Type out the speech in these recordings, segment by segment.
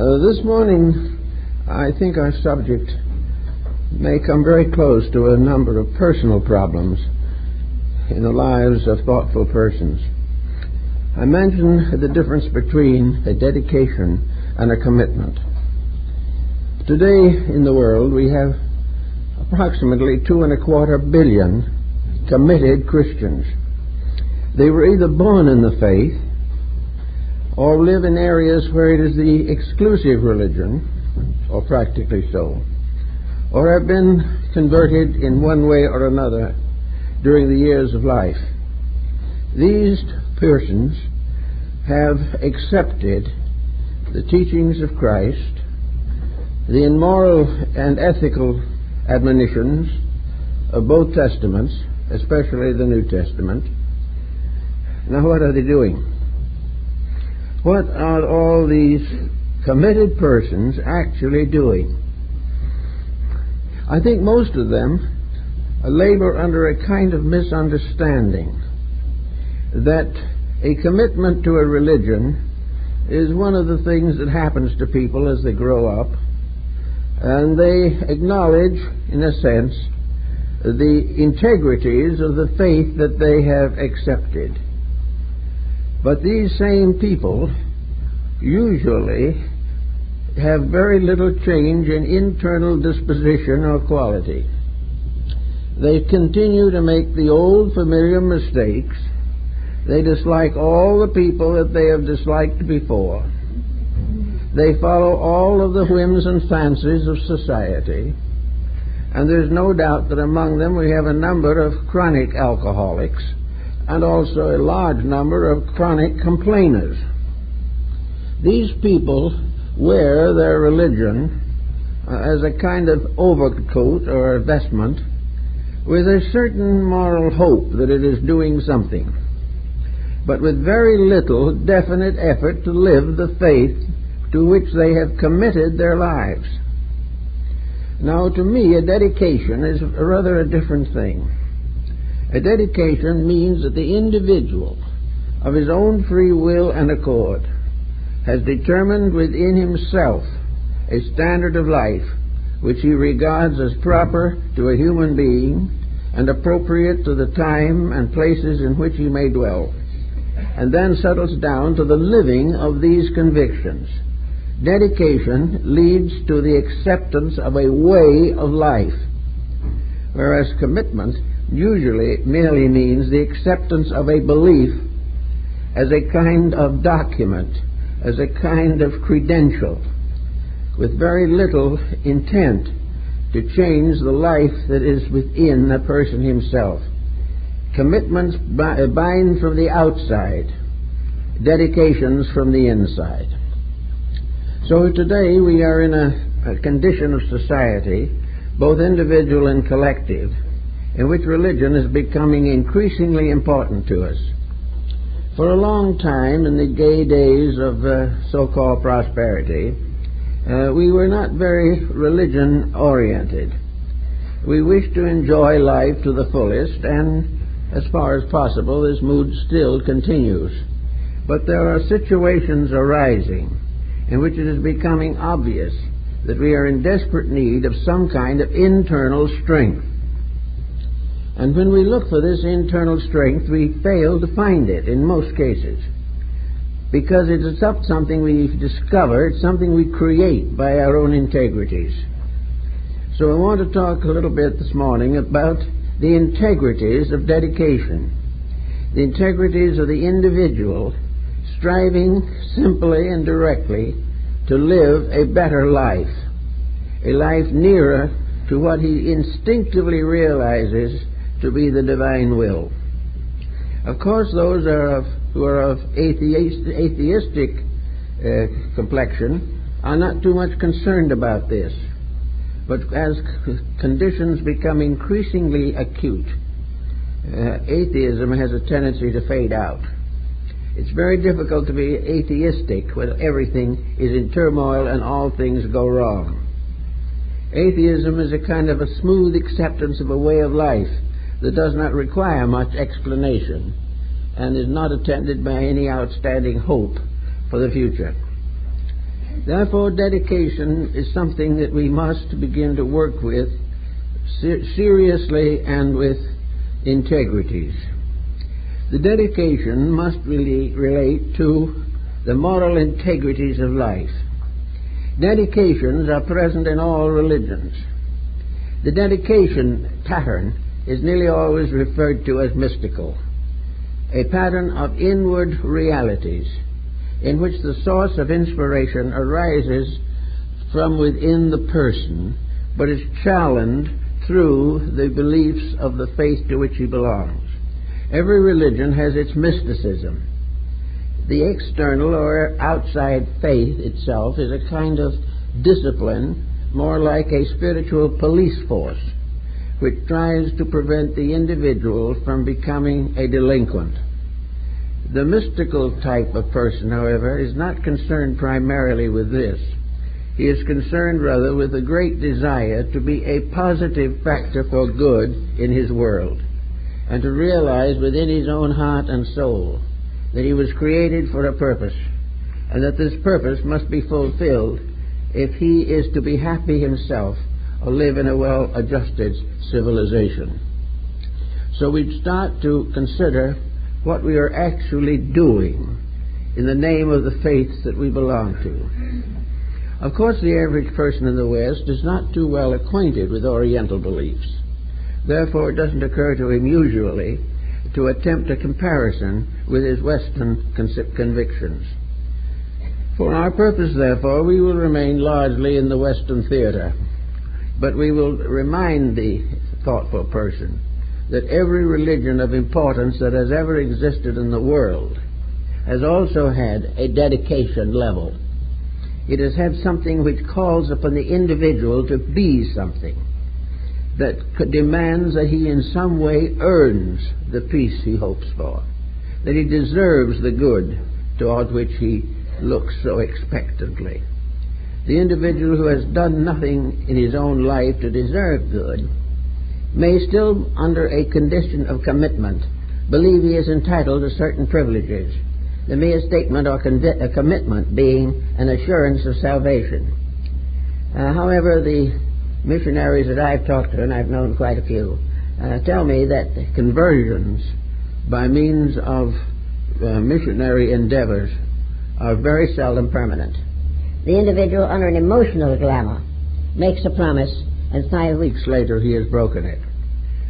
This morning, I think our subject may come very close to a number of personal problems in the lives of thoughtful persons. I mentioned the difference between a dedication and a commitment. Today in the world, we have approximately 2.25 billion committed Christians. They were either born in the faith or live in areas where it is the exclusive religion, or practically so, or have been converted in one way or another during the years of life. These persons have accepted the teachings of Christ, the immoral and ethical admonitions of both Testaments, especially the New Testament. Now, what are they doing? What are all these committed persons actually doing? I think most of them labor under a kind of misunderstanding that a commitment to a religion is one of the things that happens to people as they grow up, and they acknowledge, in a sense, the integrities of the faith that they have accepted. But these same people usually have very little change in internal disposition or quality. They continue to make the old familiar mistakes. They dislike all the people that they have disliked before. They follow all of the whims and fancies of society. And there's no doubt that among them we have a number of chronic alcoholics and also a large number of chronic complainers. These people wear their religion as a kind of overcoat or vestment with a certain moral hope that it is doing something, but with very little definite effort to live the faith to which they have committed their lives. Now, to me, a dedication is rather a different thing. A dedication means that the individual, of his own free will and accord, has determined within himself a standard of life which he regards as proper to a human being and appropriate to the time and places in which he may dwell, and then settles down to the living of these convictions. Dedication leads to the acceptance of a way of life, whereas commitment usually merely means the acceptance of a belief as a kind of document, as a kind of credential, with very little intent to change the life that is within the person himself. Commitments bind from the outside, dedications from the inside. So today we are in a condition of society, both individual and collective, in which religion is becoming increasingly important to us. For a long time, in the gay days of so-called prosperity, we were not very religion-oriented. We wished to enjoy life to the fullest, and as far as possible, this mood still continues. But there are situations arising in which it is becoming obvious that we are in desperate need of some kind of internal strength. And when we look for this internal strength, we fail to find it in most cases, because it is not something we discover, it's something we create by our own integrities. So I want to talk a little bit this morning about the integrities of dedication, the integrities of the individual striving simply and directly to live a better life, a life nearer to what he instinctively realizes to be the divine will. Of course, those who are of atheistic complexion are not too much concerned about this. But as conditions become increasingly acute, atheism has a tendency to fade out. It's very difficult to be atheistic when everything is in turmoil and all things go wrong. Atheism is a kind of a smooth acceptance of a way of life that does not require much explanation and is not attended by any outstanding hope for the future. Therefore, dedication is something that we must begin to work with seriously and with integrities. The dedication must really relate to the moral integrities of life. Dedications are present in all religions. The dedication pattern is nearly always referred to as mystical, a pattern of inward realities in which the source of inspiration arises from within the person, but is challenged through the beliefs of the faith to which he belongs. Every religion has its mysticism. The external or outside faith itself is a kind of discipline, more like a spiritual police force, which tries to prevent the individual from becoming a delinquent. The mystical type of person, however, is not concerned primarily with this. He is concerned rather with a great desire to be a positive factor for good in his world, and to realize within his own heart and soul that he was created for a purpose, and that this purpose must be fulfilled if he is to be happy himself or live in a well-adjusted civilization. So we start to consider what we are actually doing in the name of the faiths that we belong to. Of course, the average person in the West is not too well acquainted with Oriental beliefs. Therefore, it doesn't occur to him usually to attempt a comparison with his Western convictions. For our purpose, therefore, we will remain largely in the Western theater, but we will remind the thoughtful person that every religion of importance that has ever existed in the world has also had a dedication level. It has had something which calls upon the individual to be something, that demands that he in some way earns the peace he hopes for, that he deserves the good toward which he looks so expectantly. The individual who has done nothing in his own life to deserve good may still, under a condition of commitment, believe he is entitled to certain privileges, the mere statement or a commitment being an assurance of salvation. However, the missionaries that I've talked to, and I've known quite a few, tell me that conversions by means of missionary endeavors are very seldom permanent. The individual, under an emotional glamour, makes a promise, and 5 weeks later he has broken it,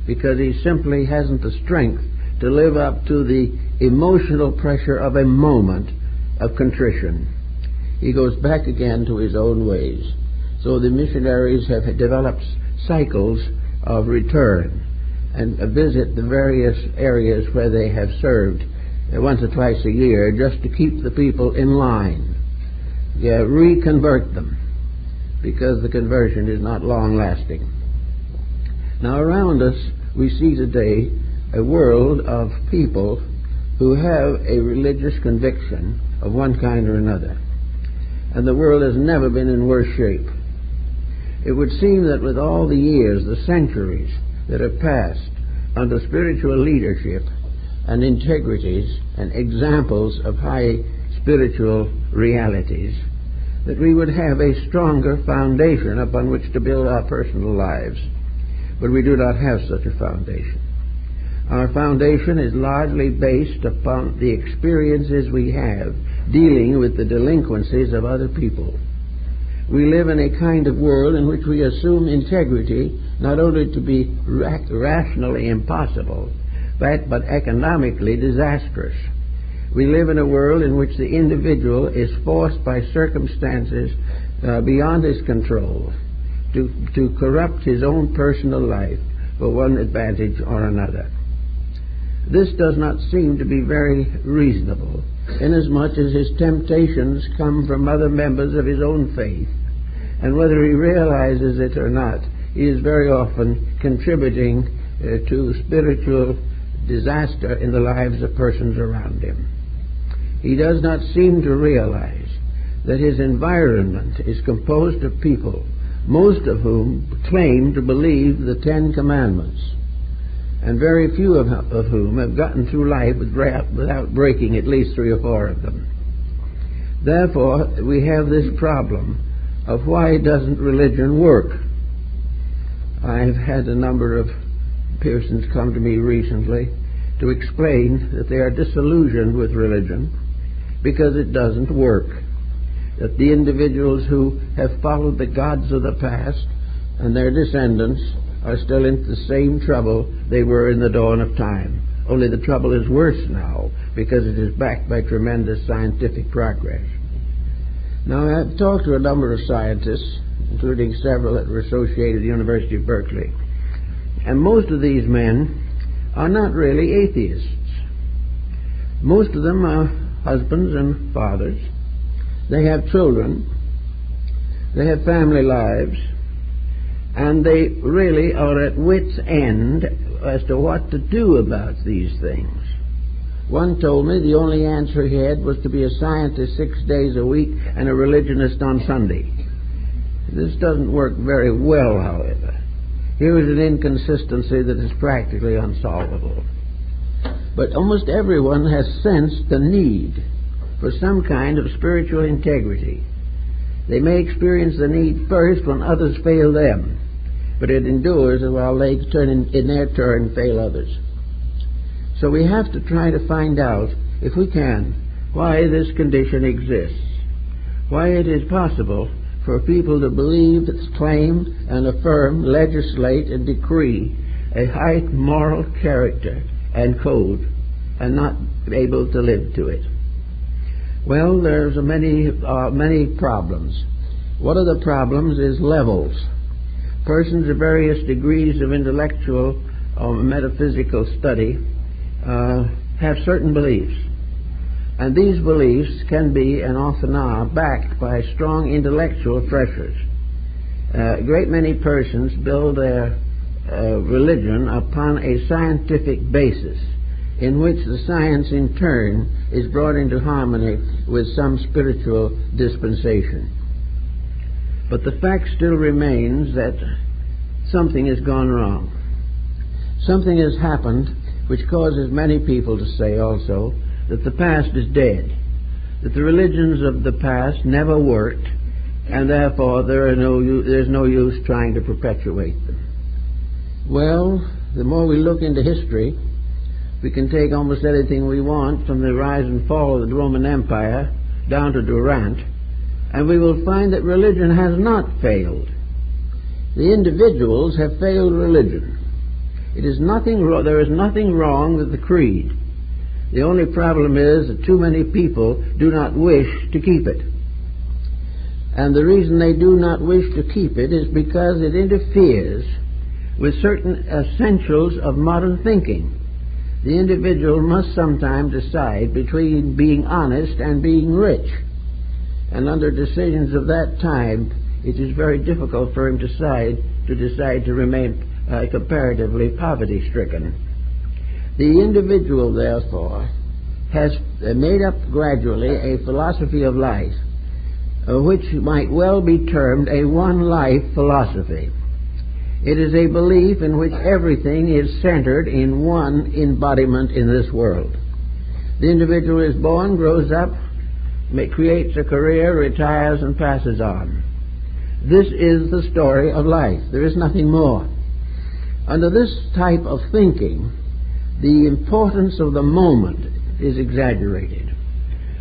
because he simply hasn't the strength to live up to the emotional pressure of a moment of contrition. He goes back again to his own ways. So the missionaries have developed cycles of return and visit the various areas where they have served once or twice a year, just to keep the people in line, reconvert them, because the conversion is not long-lasting. Now, around us we see today a world of people who have a religious conviction of one kind or another, and the world has never been in worse shape. It would seem that with all the years, the centuries that have passed under spiritual leadership and integrities and examples of high spiritual realities, that we would have a stronger foundation upon which to build our personal lives. But we do not have such a foundation. Our foundation is largely based upon the experiences we have dealing with the delinquencies of other people. We live in a kind of world in which we assume integrity not only to be rationally impossible, but economically disastrous. We live in a world in which the individual is forced by circumstances beyond his control to corrupt his own personal life for one advantage or another. This does not seem to be very reasonable, inasmuch as his temptations come from other members of his own faith, and whether he realizes it or not, he is very often contributing to spiritual disaster in the lives of persons around him. He does not seem to realize that his environment is composed of people, most of whom claim to believe the 10 Commandments, and very few of whom have gotten through life without breaking at least 3 or 4 of them. Therefore, we have this problem of why doesn't religion work? I've had a number of persons come to me recently to explain that they are disillusioned with religion because it doesn't work. That the individuals who have followed the gods of the past and their descendants are still in the same trouble they were in the dawn of time. Only the trouble is worse now because it is backed by tremendous scientific progress. Now, I've talked to a number of scientists, including several that were associated at the University of Berkeley, and most of these men are not really atheists. Most of them are husbands and fathers. They have children. They have family lives. And they really are at wit's end as to what to do about these things. One told me the only answer he had was to be a scientist 6 days a week and a religionist on Sunday. This doesn't work very well, however. Here is an inconsistency that is practically unsolvable. But almost everyone has sensed the need for some kind of spiritual integrity. They may experience the need first when others fail them, but it endures while they in their turn fail others. So we have to try to find out, if we can, why this condition exists, why it is possible for people to believe, claim, and affirm, legislate, and decree a high moral character and code, and not be able to live to it. Well, there's many problems. One of the problems is levels. Persons of various degrees of intellectual or metaphysical study have certain beliefs. And these beliefs can be, and often are, backed by strong intellectual pressures. A great many persons build their religion upon a scientific basis, in which the science in turn is brought into harmony with some spiritual dispensation. But the fact still remains that something has gone wrong. Something has happened which causes many people to say also that the past is dead, that the religions of the past never worked, and therefore there's no use trying to perpetuate them. Well, the more we look into history, we can take almost anything we want, from the rise and fall of the Roman Empire down to Durant, and we will find that religion has not failed. The individuals have failed religion. There is nothing wrong with the creed. The only problem is that too many people do not wish to keep it. And the reason they do not wish to keep it is because it interferes with certain essentials of modern thinking. The individual must sometimes decide between being honest and being rich. And under decisions of that time, it is very difficult for him to decide to remain comparatively poverty-stricken. The individual, therefore, has made up gradually a philosophy of life, which might well be termed a one-life philosophy. It is a belief in which everything is centered in one embodiment in this world. The individual is born, grows up, creates a career, retires, and passes on. This is the story of life. There is nothing more. Under this type of thinking, the importance of the moment is exaggerated.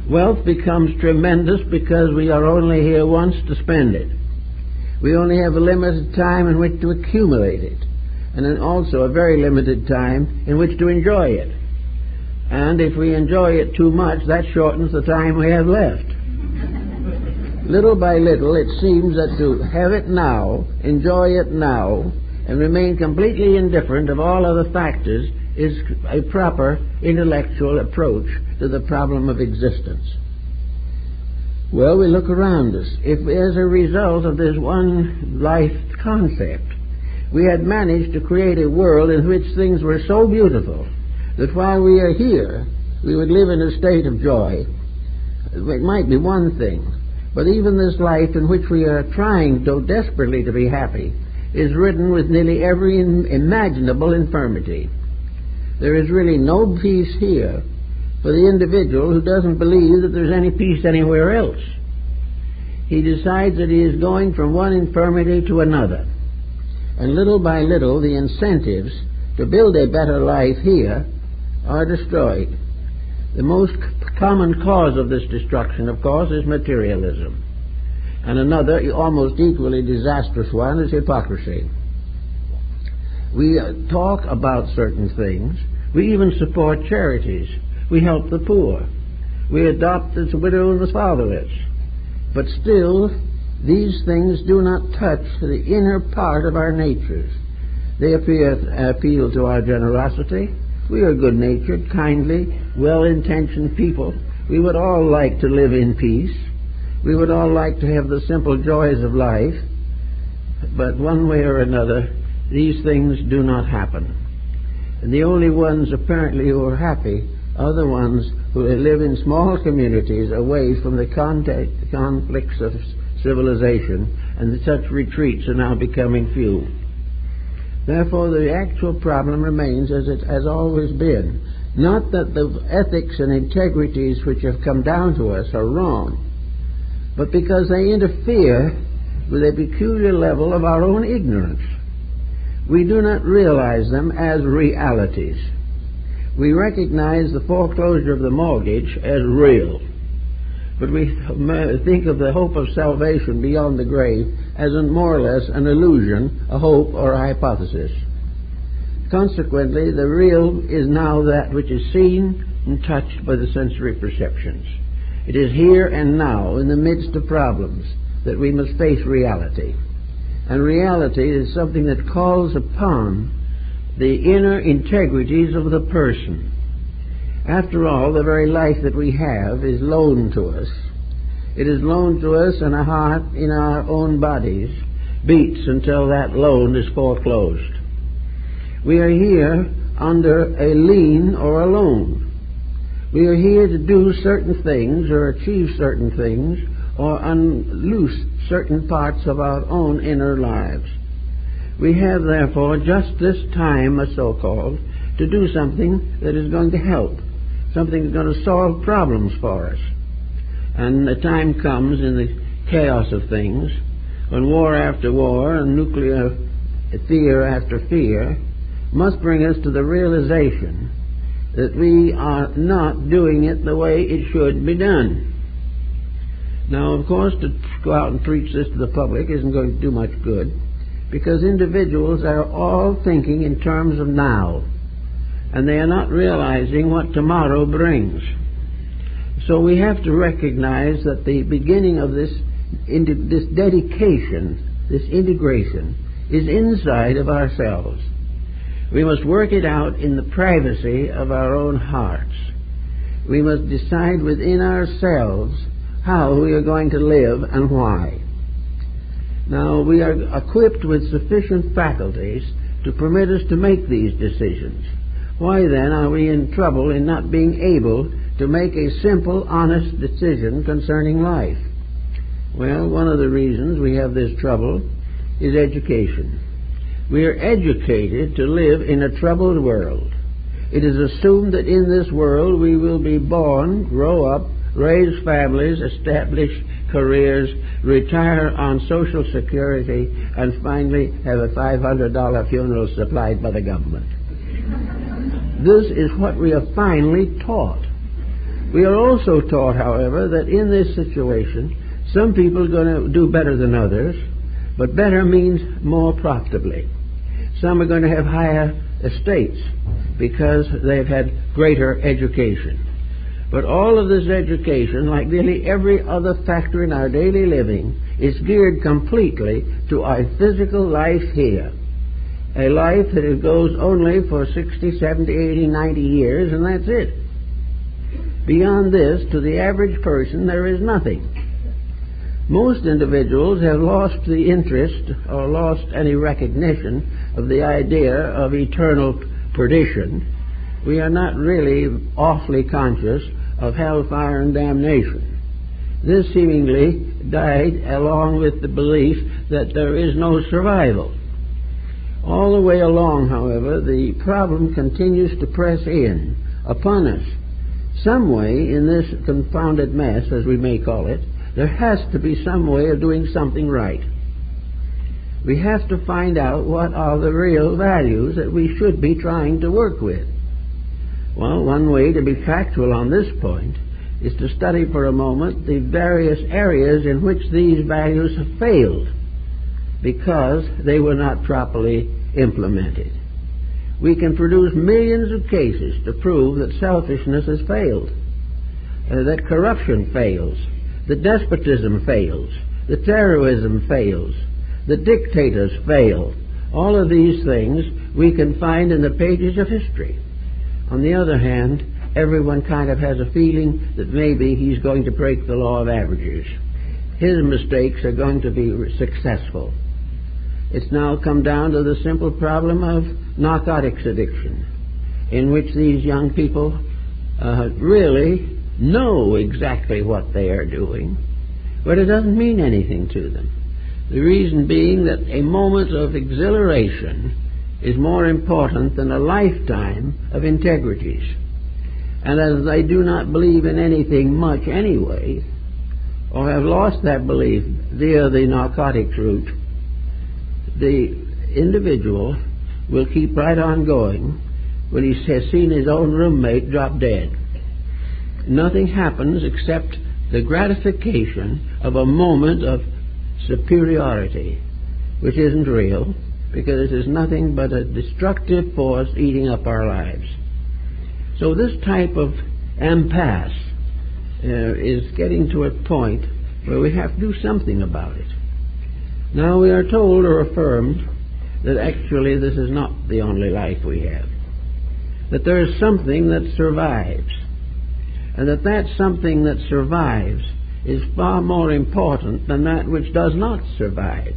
Wealth becomes tremendous because we are only here once to spend it. We only have a limited time in which to accumulate it, and then also a very limited time in which to enjoy it. And if we enjoy it too much, that shortens the time we have left. Little by little, it seems that to have it now, enjoy it now, and remain completely indifferent of all other factors is a proper intellectual approach to the problem of existence. Well, we look around us. If as a result of this one life concept, we had managed to create a world in which things were so beautiful that while we are here, we would live in a state of joy, it might be one thing. But even this life in which we are trying so desperately to be happy is ridden with nearly every imaginable infirmity. There is really no peace here for the individual who doesn't believe that there's any peace anywhere else. He decides that he is going from one infirmity to another, and little by little the incentives to build a better life here are destroyed. The most common cause of this destruction, of course, is materialism. And another, almost equally disastrous one, is hypocrisy. We talk about certain things. We even support charities. We help the poor. We adopt the widow and the fatherless. But still, these things do not touch the inner part of our natures. They appeal to our generosity. We are good-natured, kindly, well-intentioned people. We would all like to live in peace. We would all like to have the simple joys of life. But one way or another, these things do not happen. And the only ones apparently who are happy are the ones who live in small communities away from the conflicts of civilization, and such retreats are now becoming few. Therefore, the actual problem remains as it has always been. Not that the ethics and integrities which have come down to us are wrong, but because they interfere with a peculiar level of our own ignorance. We do not realize them as realities. We recognize the foreclosure of the mortgage as real, but we think of the hope of salvation beyond the grave as more or less an illusion, a hope, or a hypothesis. Consequently, the real is now that which is seen and touched by the sensory perceptions. It is here and now, in the midst of problems, that we must face reality. And reality is something that calls upon the inner integrities of the person. After all, the very life that we have is loaned to us. It is loaned to us, and a heart in our own bodies beats until that loan is foreclosed. We are here under a lien or a loan. We are here to do certain things or achieve certain things or unloose certain parts of our own inner lives. We have, therefore, just this time, so-called, to do something that is going to help, something that's going to solve problems for us. And the time comes in the chaos of things, when war after war and nuclear fear after fear must bring us to the realization that we are not doing it the way it should be done. Now, of course, to go out and preach this to the public isn't going to do much good, because individuals are all thinking in terms of now, and they are not realizing what tomorrow brings. So we have to recognize that the beginning of this dedication, this integration, is inside of ourselves. We must work it out in the privacy of our own hearts. We must decide within ourselves how we are going to live and why. Now, we are equipped with sufficient faculties to permit us to make these decisions. Why then are we in trouble in not being able to make a simple, honest decision concerning life? Well, one of the reasons we have this trouble is education. We are educated to live in a troubled world. It is assumed that in this world we will be born, grow up, raise families, establish careers, retire on Social Security, and finally have a $500 funeral supplied by the government. This is what we are finally taught. We are also taught, however, that in this situation, some people are going to do better than others, but better means more profitably. Some are going to have higher estates because they've had greater education. But all of this education, like nearly every other factor in our daily living, is geared completely to our physical life here. A life that goes only for 60, 70, 80, 90 years, and that's it. Beyond this, to the average person, there is nothing. Most individuals have lost the interest or lost any recognition of the idea of eternal perdition. We are not really awfully conscious of hellfire and damnation. This seemingly died along with the belief that there is no survival. All the way along, however, the problem continues to press in upon us. some way in this confounded mess, as we may call it, there has to be some way of doing something right. We have to find out what are the real values that we should be trying to work with. Well, one way to be factual on this point is to study for a moment the various areas in which these values have failed because they were not properly implemented. We can produce millions of cases to prove that selfishness has failed, that corruption fails, that despotism fails, that terrorism fails, that dictators fail. All of these things we can find in the pages of history. On the other hand, everyone kind of has a feeling that maybe he's going to break the law of averages. His mistakes are going to be successful. It's now come down to the simple problem of narcotics addiction, in which these young people really know exactly what they are doing, but it doesn't mean anything to them. The reason being that a moment of exhilaration is more important than a lifetime of integrities. And as they do not believe in anything much anyway, or have lost that belief via the narcotics route, the individual will keep right on going when he has seen his own roommate drop dead. Nothing happens except the gratification of a moment of superiority, which isn't real, because it is nothing but a destructive force eating up our lives. So this type of impasse is getting to a point where we have to do something about it. Now we are told or affirmed that actually this is not the only life we have, that there is something that survives, and that something that survives is far more important than that which does not survive.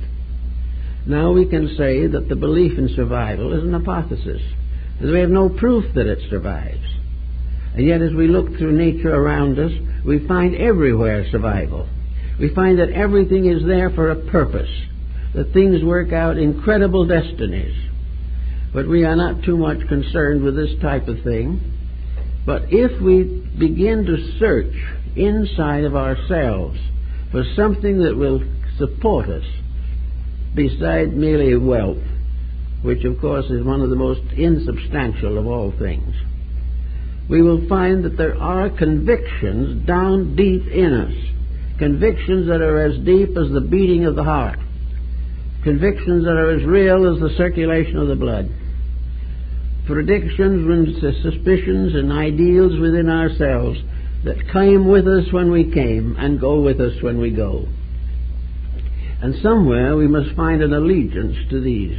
Now we can say that the belief in survival is an hypothesis, because we have no proof that it survives. And yet as we look through nature around us, we find everywhere survival. We find that everything is there for a purpose, that things work out incredible destinies. But we are not too much concerned with this type of thing. But if we begin to search inside of ourselves for something that will support us, besides merely wealth, which of course is one of the most insubstantial of all things, we will find that there are convictions down deep in us, convictions that are as deep as the beating of the heart, convictions that are as real as the circulation of the blood, predictions and suspicions and ideals within ourselves that came with us when we came and go with us when we go. And somewhere we must find an allegiance to these.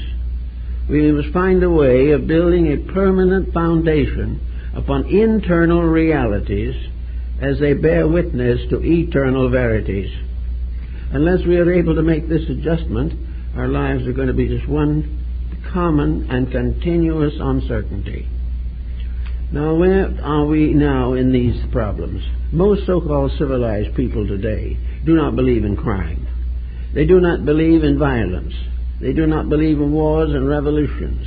We must find a way of building a permanent foundation upon internal realities as they bear witness to eternal verities. Unless we are able to make this adjustment, our lives are going to be just one common and continuous uncertainty. Now, where are we now in these problems? Most so-called civilized people today do not believe in crime. They do not believe in violence. They do not believe in wars and revolutions.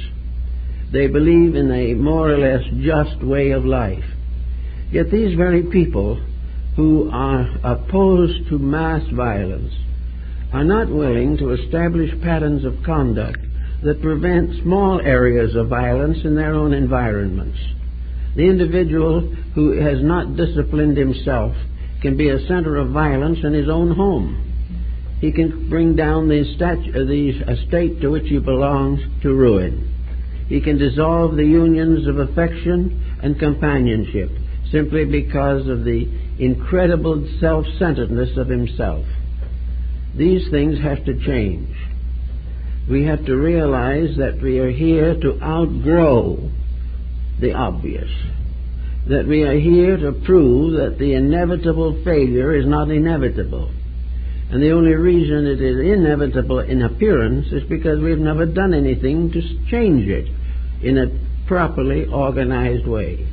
They believe in a more or less just way of life. Yet these very people who are opposed to mass violence are not willing to establish patterns of conduct that prevent small areas of violence in their own environments. The individual who has not disciplined himself can be a center of violence in his own home. He can bring down the estate to which he belongs to ruin. He can dissolve the unions of affection and companionship simply because of the incredible self-centeredness of himself. These things have to change. We have to realize that we are here to outgrow the obvious, that we are here to prove that the inevitable failure is not inevitable. And the only reason it is inevitable in appearance is because we've never done anything to change it in a properly organized way.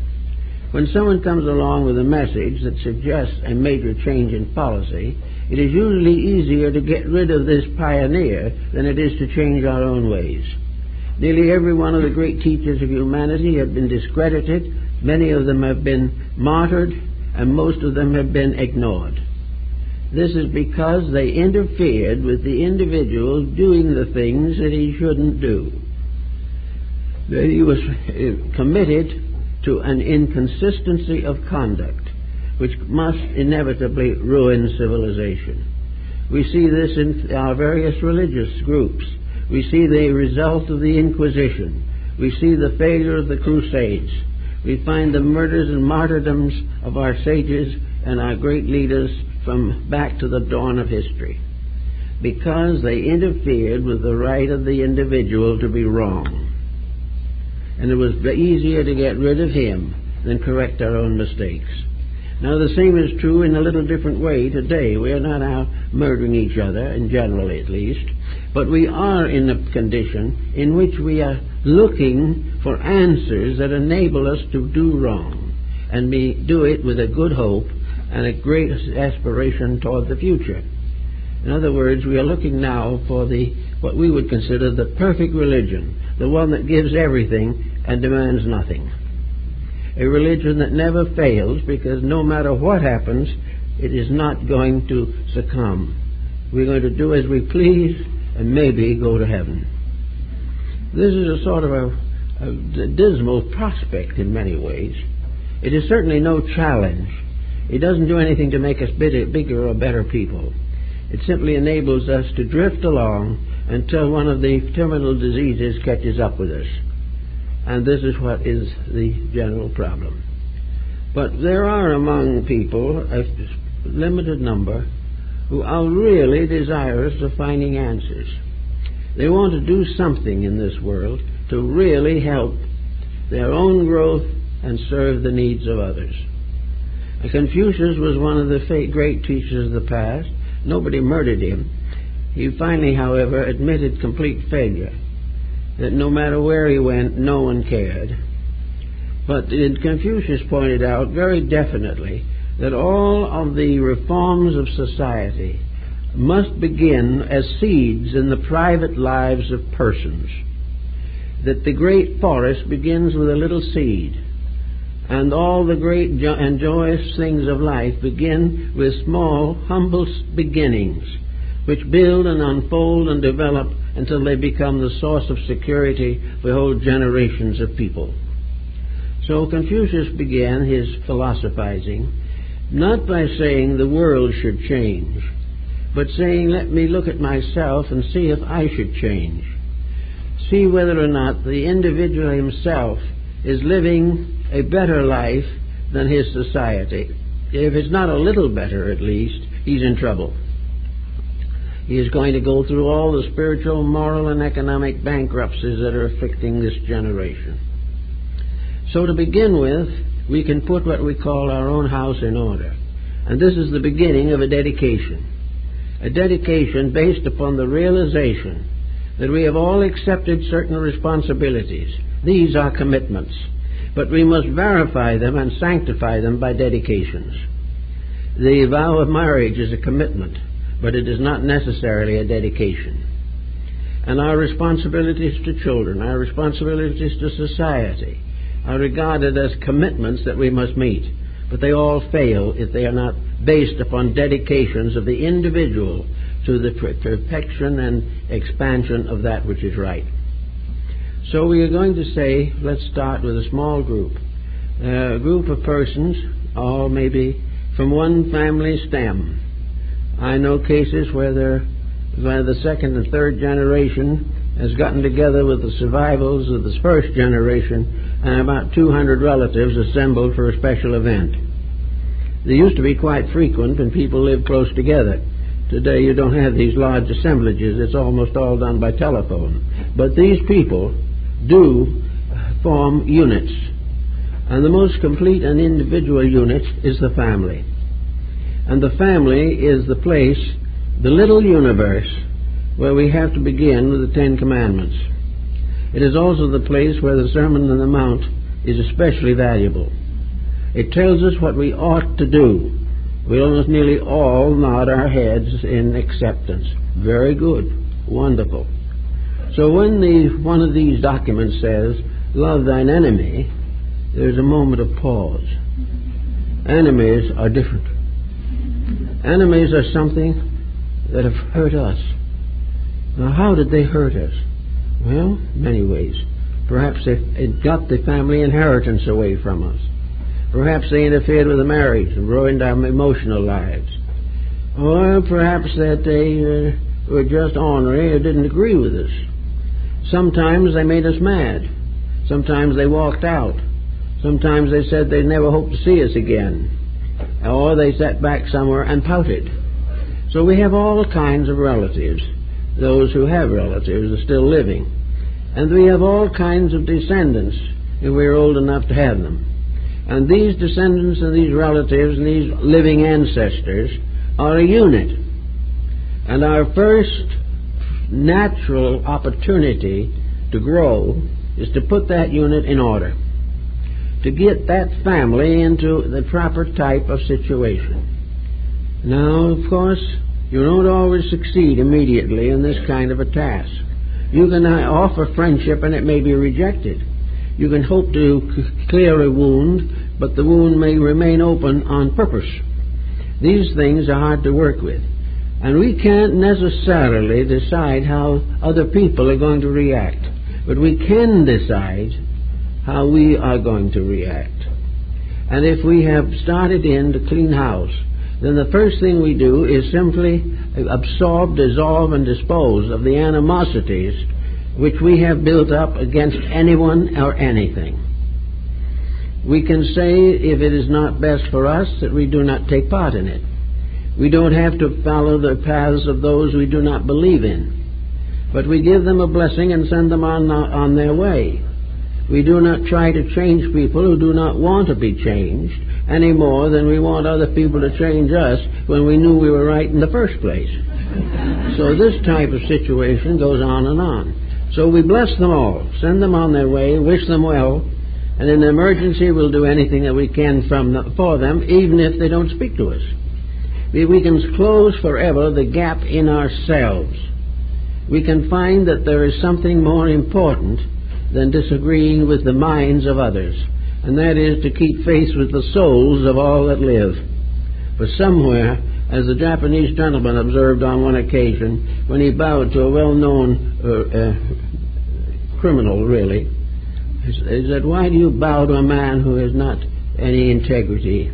When someone comes along with a message that suggests a major change in policy, it is usually easier to get rid of this pioneer than it is to change our own ways. Nearly every one of the great teachers of humanity have been discredited. Many of them have been martyred, and most of them have been ignored. This is because they interfered with the individual doing the things that he shouldn't do. He was committed to an inconsistency of conduct, which must inevitably ruin civilization. We see this in our various religious groups. We see the result of the Inquisition. We see the failure of the Crusades. We find the murders and martyrdoms of our sages and our great leaders from back to the dawn of history, because they interfered with the right of the individual to be wrong. And it was easier to get rid of him than correct our own mistakes. Now the same is true in a little different way today. We are not out murdering each other, in general at least, but we are in a condition in which we are looking for answers that enable us to do wrong, and do it with a good hope and a great aspiration toward the future. In other words, we are looking now for what we would consider the perfect religion, the one that gives everything and demands nothing. A religion that never fails, because no matter what happens, it is not going to succumb. We're going to do as we please and maybe go to heaven. This is a sort of a dismal prospect in many ways. It is certainly no challenge. It doesn't do anything to make us bigger or better people. It simply enables us to drift along until one of the terminal diseases catches up with us. And this is what is the general problem. But there are among people a limited number who are really desirous of finding answers. They want to do something in this world to really help their own growth and serve the needs of others. Confucius was one of the great teachers of the past. Nobody murdered him. He finally, however, admitted complete failure, that no matter where he went, no one cared. But Confucius pointed out very definitely that all of the reforms of society must begin as seeds in the private lives of persons. That the great forest begins with a little seed, and all the great and joyous things of life begin with small, humble beginnings, which build and unfold and develop until they become the source of security for whole generations of people. So Confucius began his philosophizing not by saying the world should change, but saying, let me look at myself and see if I should change. See whether or not the individual himself is living a better life than his society. If it's not a little better, at least, he's in trouble. He is going to go through all the spiritual, moral, and economic bankruptcies that are afflicting this generation. So to begin with, we can put what we call our own house in order. And this is the beginning of a dedication. A dedication based upon the realization that we have all accepted certain responsibilities. These are commitments. But we must verify them and sanctify them by dedications. The vow of marriage is a commitment, but it is not necessarily a dedication. And our responsibilities to children, our responsibilities to society, are regarded as commitments that we must meet. But they all fail if they are not based upon dedications of the individual to the perfection and expansion of that which is right. So we are going to say, let's start with a small group. A group of persons, all maybe from one family stem. I know cases where the second and third generation has gotten together with the survivals of the first generation, and about 200 relatives assembled for a special event. They used to be quite frequent and people lived close together. Today you don't have these large assemblages. It's almost all done by telephone. But these people do form units. And the most complete and individual unit is the family. And the family is the place, the little universe, where we have to begin with the Ten Commandments. It is also the place where the Sermon on the Mount is especially valuable. It tells us what we ought to do. We almost nearly all nod our heads in acceptance. Very good. Wonderful. So when one of these documents says, love thine enemy, there's a moment of pause. Enemies are different. Enemies are something that have hurt us. Now, how did they hurt us? Well, many ways. Perhaps it got the family inheritance away from us. Perhaps they interfered with the marriage and ruined our emotional lives. Or perhaps that they were just ornery or didn't agree with us. Sometimes they made us mad. Sometimes they walked out. Sometimes they said they'd never hope to see us again. Or they sat back somewhere and pouted. So we have all kinds of relatives. Those who have relatives are still living. And we have all kinds of descendants if we're old enough to have them. And these descendants and these relatives and these living ancestors are a unit. And our first natural opportunity to grow is to put that unit in order, to get that family into the proper type of situation. Now, of course, you don't always succeed immediately in this kind of a task. You can offer friendship and it may be rejected. You can hope to clear a wound, but the wound may remain open on purpose. These things are hard to work with. And we can't necessarily decide how other people are going to react, but we can decide how we are going to react. And if we have started in to clean house, then the first thing we do is simply absorb, dissolve, and dispose of the animosities which we have built up against anyone or anything. We can say, if it is not best for us, that we do not take part in it. We don't have to follow the paths of those we do not believe in, but we give them a blessing and send them on their way. We do not try to change people who do not want to be changed any more than we want other people to change us when we knew we were right in the first place. So this type of situation goes on and on. So we bless them all, send them on their way, wish them well, and in an emergency we'll do anything that we can for them, even if they don't speak to us. We can close forever the gap in ourselves. We can find that there is something more important than disagreeing with the minds of others, and that is to keep faith with the souls of all that live. For somewhere, as the Japanese gentleman observed on one occasion, when he bowed to a well-known criminal, really, he said, "Why do you bow to a man who has not any integrity?"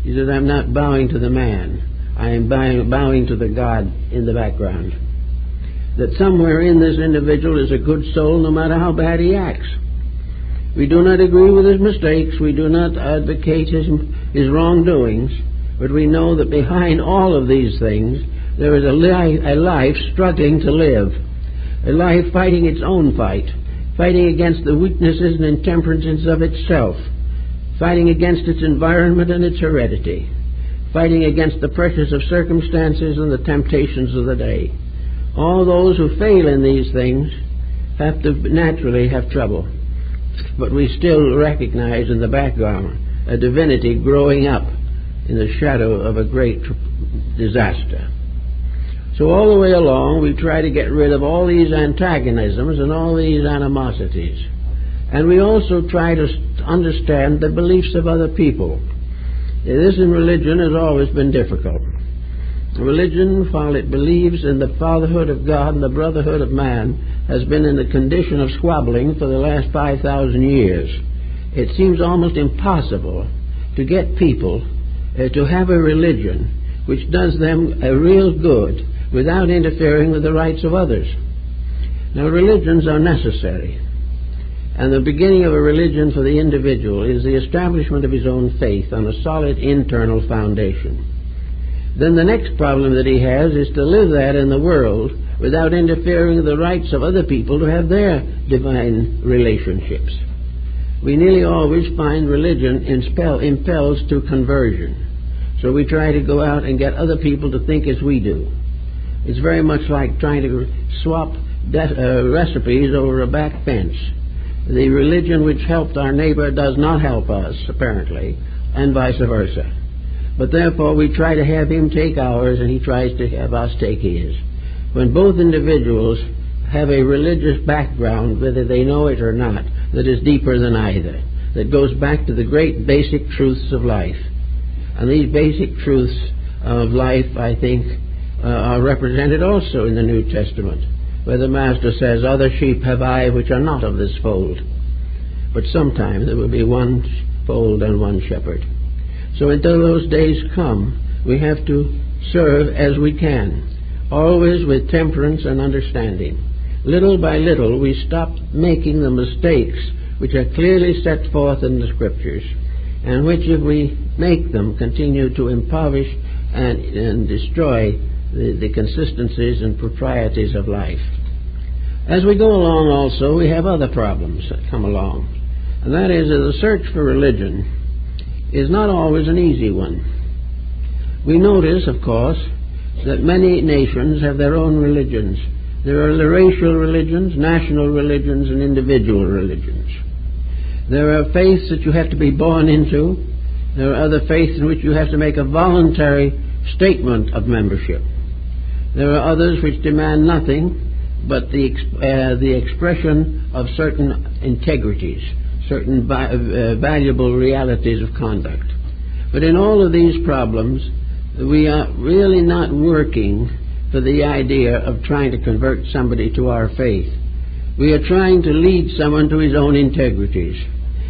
He said, "I'm not bowing to the man. I am bowing to the God in the background." That somewhere in this individual is a good soul, no matter how bad he acts. We do not agree with his mistakes. We do not advocate his wrongdoings. But we know that behind all of these things, there is a life struggling to live. A life fighting its own fight. Fighting against the weaknesses and intemperances of itself. Fighting against its environment and its heredity. Fighting against the pressures of circumstances and the temptations of the day. All those who fail in these things have to naturally have trouble. But we still recognize in the background a divinity growing up in the shadow of a great disaster. So all the way along we try to get rid of all these antagonisms and all these animosities. And we also try to understand the beliefs of other people. This in religion has always been difficult. Religion, while it believes in the fatherhood of God and the brotherhood of man, has been in the condition of squabbling for the last 5,000 years. It seems almost impossible to get people to have a religion which does them a real good without interfering with the rights of others. Now, religions are necessary. And the beginning of a religion for the individual is the establishment of his own faith on a solid internal foundation. Then the next problem that he has is to live that in the world without interfering with the rights of other people to have their divine relationships. We nearly always find religion impels to conversion. So we try to go out and get other people to think as we do. It's very much like trying to swap recipes over a back fence. The religion which helped our neighbor does not help us, apparently, and vice versa. But therefore we try to have him take ours and he tries to have us take his. When both individuals have a religious background, whether they know it or not, that is deeper than either, that goes back to the great basic truths of life. And these basic truths of life, I think, are represented also in the New Testament, where the Master says, "Other sheep have I which are not of this fold." But sometime there will be one fold and one shepherd. So until those days come, we have to serve as we can, always with temperance and understanding. Little by little we stop making the mistakes which are clearly set forth in the Scriptures, and which, if we make them, continue to impoverish and destroy the consistencies and proprieties of life. As we go along also, we have other problems that come along, and that is that the search for religion is not always an easy one. We notice, of course, that many nations have their own religions. There are the racial religions, national religions, and individual religions. There are faiths that you have to be born into. There are other faiths in which you have to make a voluntary statement of membership. There are others which demand nothing but the expression of certain integrities, certain valuable realities of conduct. But in all of these problems, we are really not working for the idea of trying to convert somebody to our faith. We are trying to lead someone to his own integrities.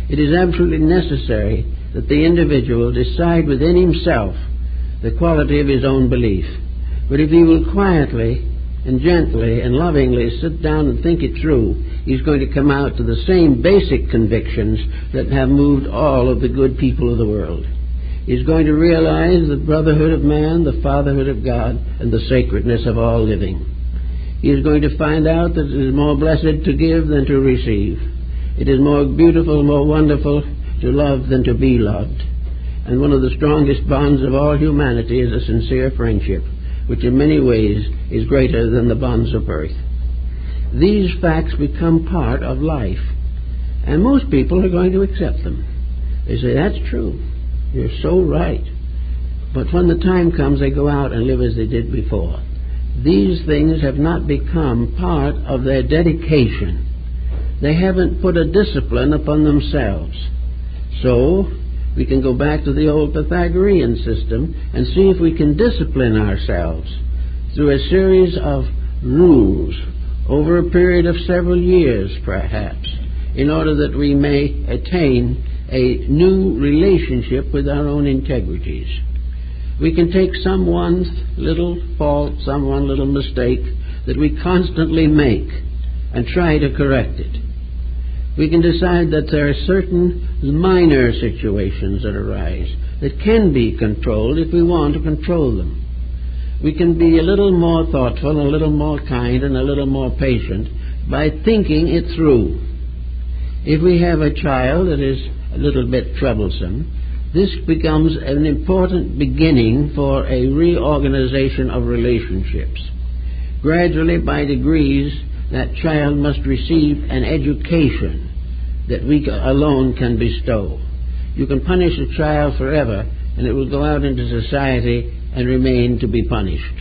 It is absolutely necessary that the individual decide within himself the quality of his own belief. But if he will quietly and gently and lovingly sit down and think it through, he's going to come out to the same basic convictions that have moved all of the good people of the world. He's going to realize the brotherhood of man, the fatherhood of God, and the sacredness of all living. He is going to find out that it is more blessed to give than to receive. It is more beautiful, more wonderful to love than to be loved. And one of the strongest bonds of all humanity is a sincere friendship, which in many ways is greater than the bonds of birth. These facts become part of life, and most people are going to accept them. They say, "That's true. You're so right." But when the time comes, they go out and live as they did before. These things have not become part of their dedication. They haven't put a discipline upon themselves. So we can go back to the old Pythagorean system and see if we can discipline ourselves through a series of rules over a period of several years, perhaps, in order that we may attain a new relationship with our own integrities. We can take some one little fault, some one little mistake that we constantly make and try to correct it. We can decide that there are certain minor situations that arise that can be controlled if we want to control them. We can be a little more thoughtful, a little more kind, and a little more patient by thinking it through. If we have a child that is a little bit troublesome, this becomes an important beginning for a reorganization of relationships. Gradually, by degrees, that child must receive an education that we alone can bestow. You can punish a child forever, and it will go out into society and remain to be punished.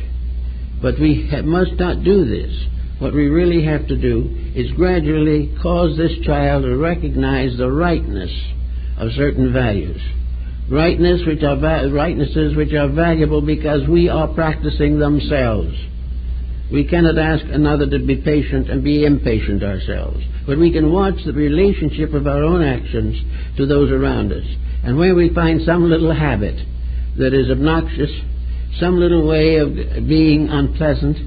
But we must not do this. What we really have to do is gradually cause this child to recognize the rightness of certain values. Rightnesses which are valuable because we are practicing themselves. We cannot ask another to be patient and be impatient ourselves. But we can watch the relationship of our own actions to those around us. And where we find some little habit that is obnoxious, some little way of being unpleasant,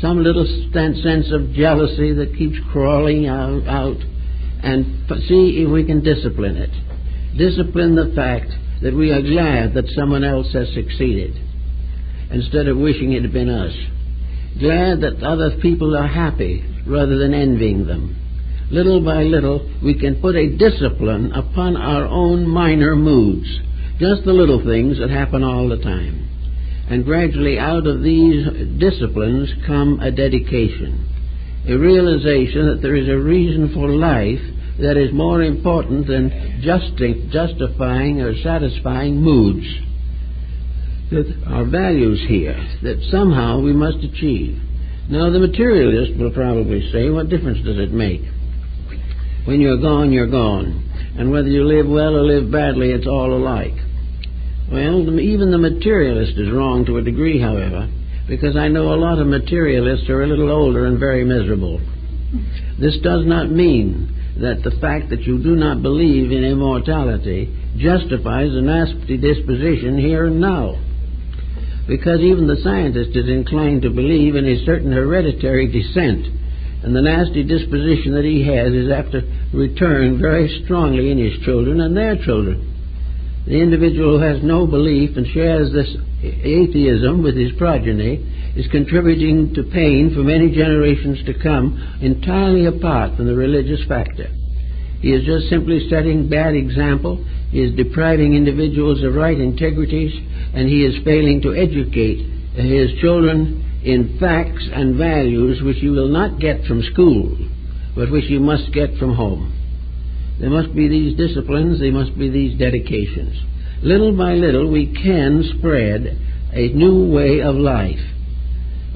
some little sense of jealousy that keeps crawling out, and see if we can discipline it. Discipline the fact that we are glad that someone else has succeeded, instead of wishing it had been us. Glad that other people are happy rather than envying them. Little by little, we can put a discipline upon our own minor moods, just the little things that happen all the time. And gradually out of these disciplines come a dedication, a realization that there is a reason for life that is more important than justifying or satisfying moods. That are values here that somehow we must achieve. Now, the materialist will probably say, what difference does it make? When you're gone, you're gone. And whether you live well or live badly, it's all alike. Well, even the materialist is wrong to a degree, however, because I know a lot of materialists are a little older and very miserable. This does not mean that the fact that you do not believe in immortality justifies a nasty disposition here and now. Because even the scientist is inclined to believe in a certain hereditary descent, and the nasty disposition that he has is apt to return very strongly in his children and their children. The individual who has no belief and shares this atheism with his progeny is contributing to pain for many generations to come, entirely apart from the religious factor. He is just simply setting bad example, he is depriving individuals of right integrities, and he is failing to educate his children in facts and values which you will not get from school, but which you must get from home. There must be these disciplines, there must be these dedications. Little by little we can spread a new way of life.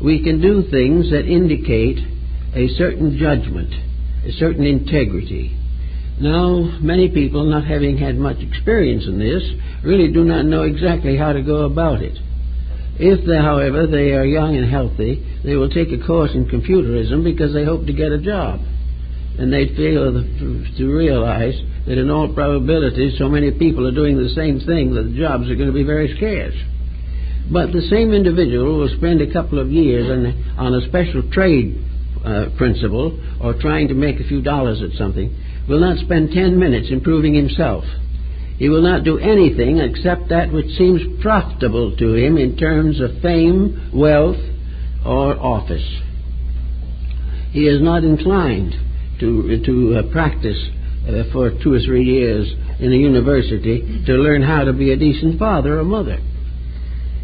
We can do things that indicate a certain judgment, a certain integrity. Now, many people, not having had much experience in this, really do not know exactly how to go about it. If, however, they are young and healthy, they will take a course in Confucianism because they hope to get a job. And they fail to realize that in all probability so many people are doing the same thing that the jobs are going to be very scarce. But the same individual will spend a couple of years on a special trade principle, or trying to make a few dollars at something, will not spend 10 minutes improving himself. He will not do anything except that which seems profitable to him in terms of fame, wealth, or office. He is not inclined to practice for 2 or 3 years in a university to learn how to be a decent father or mother.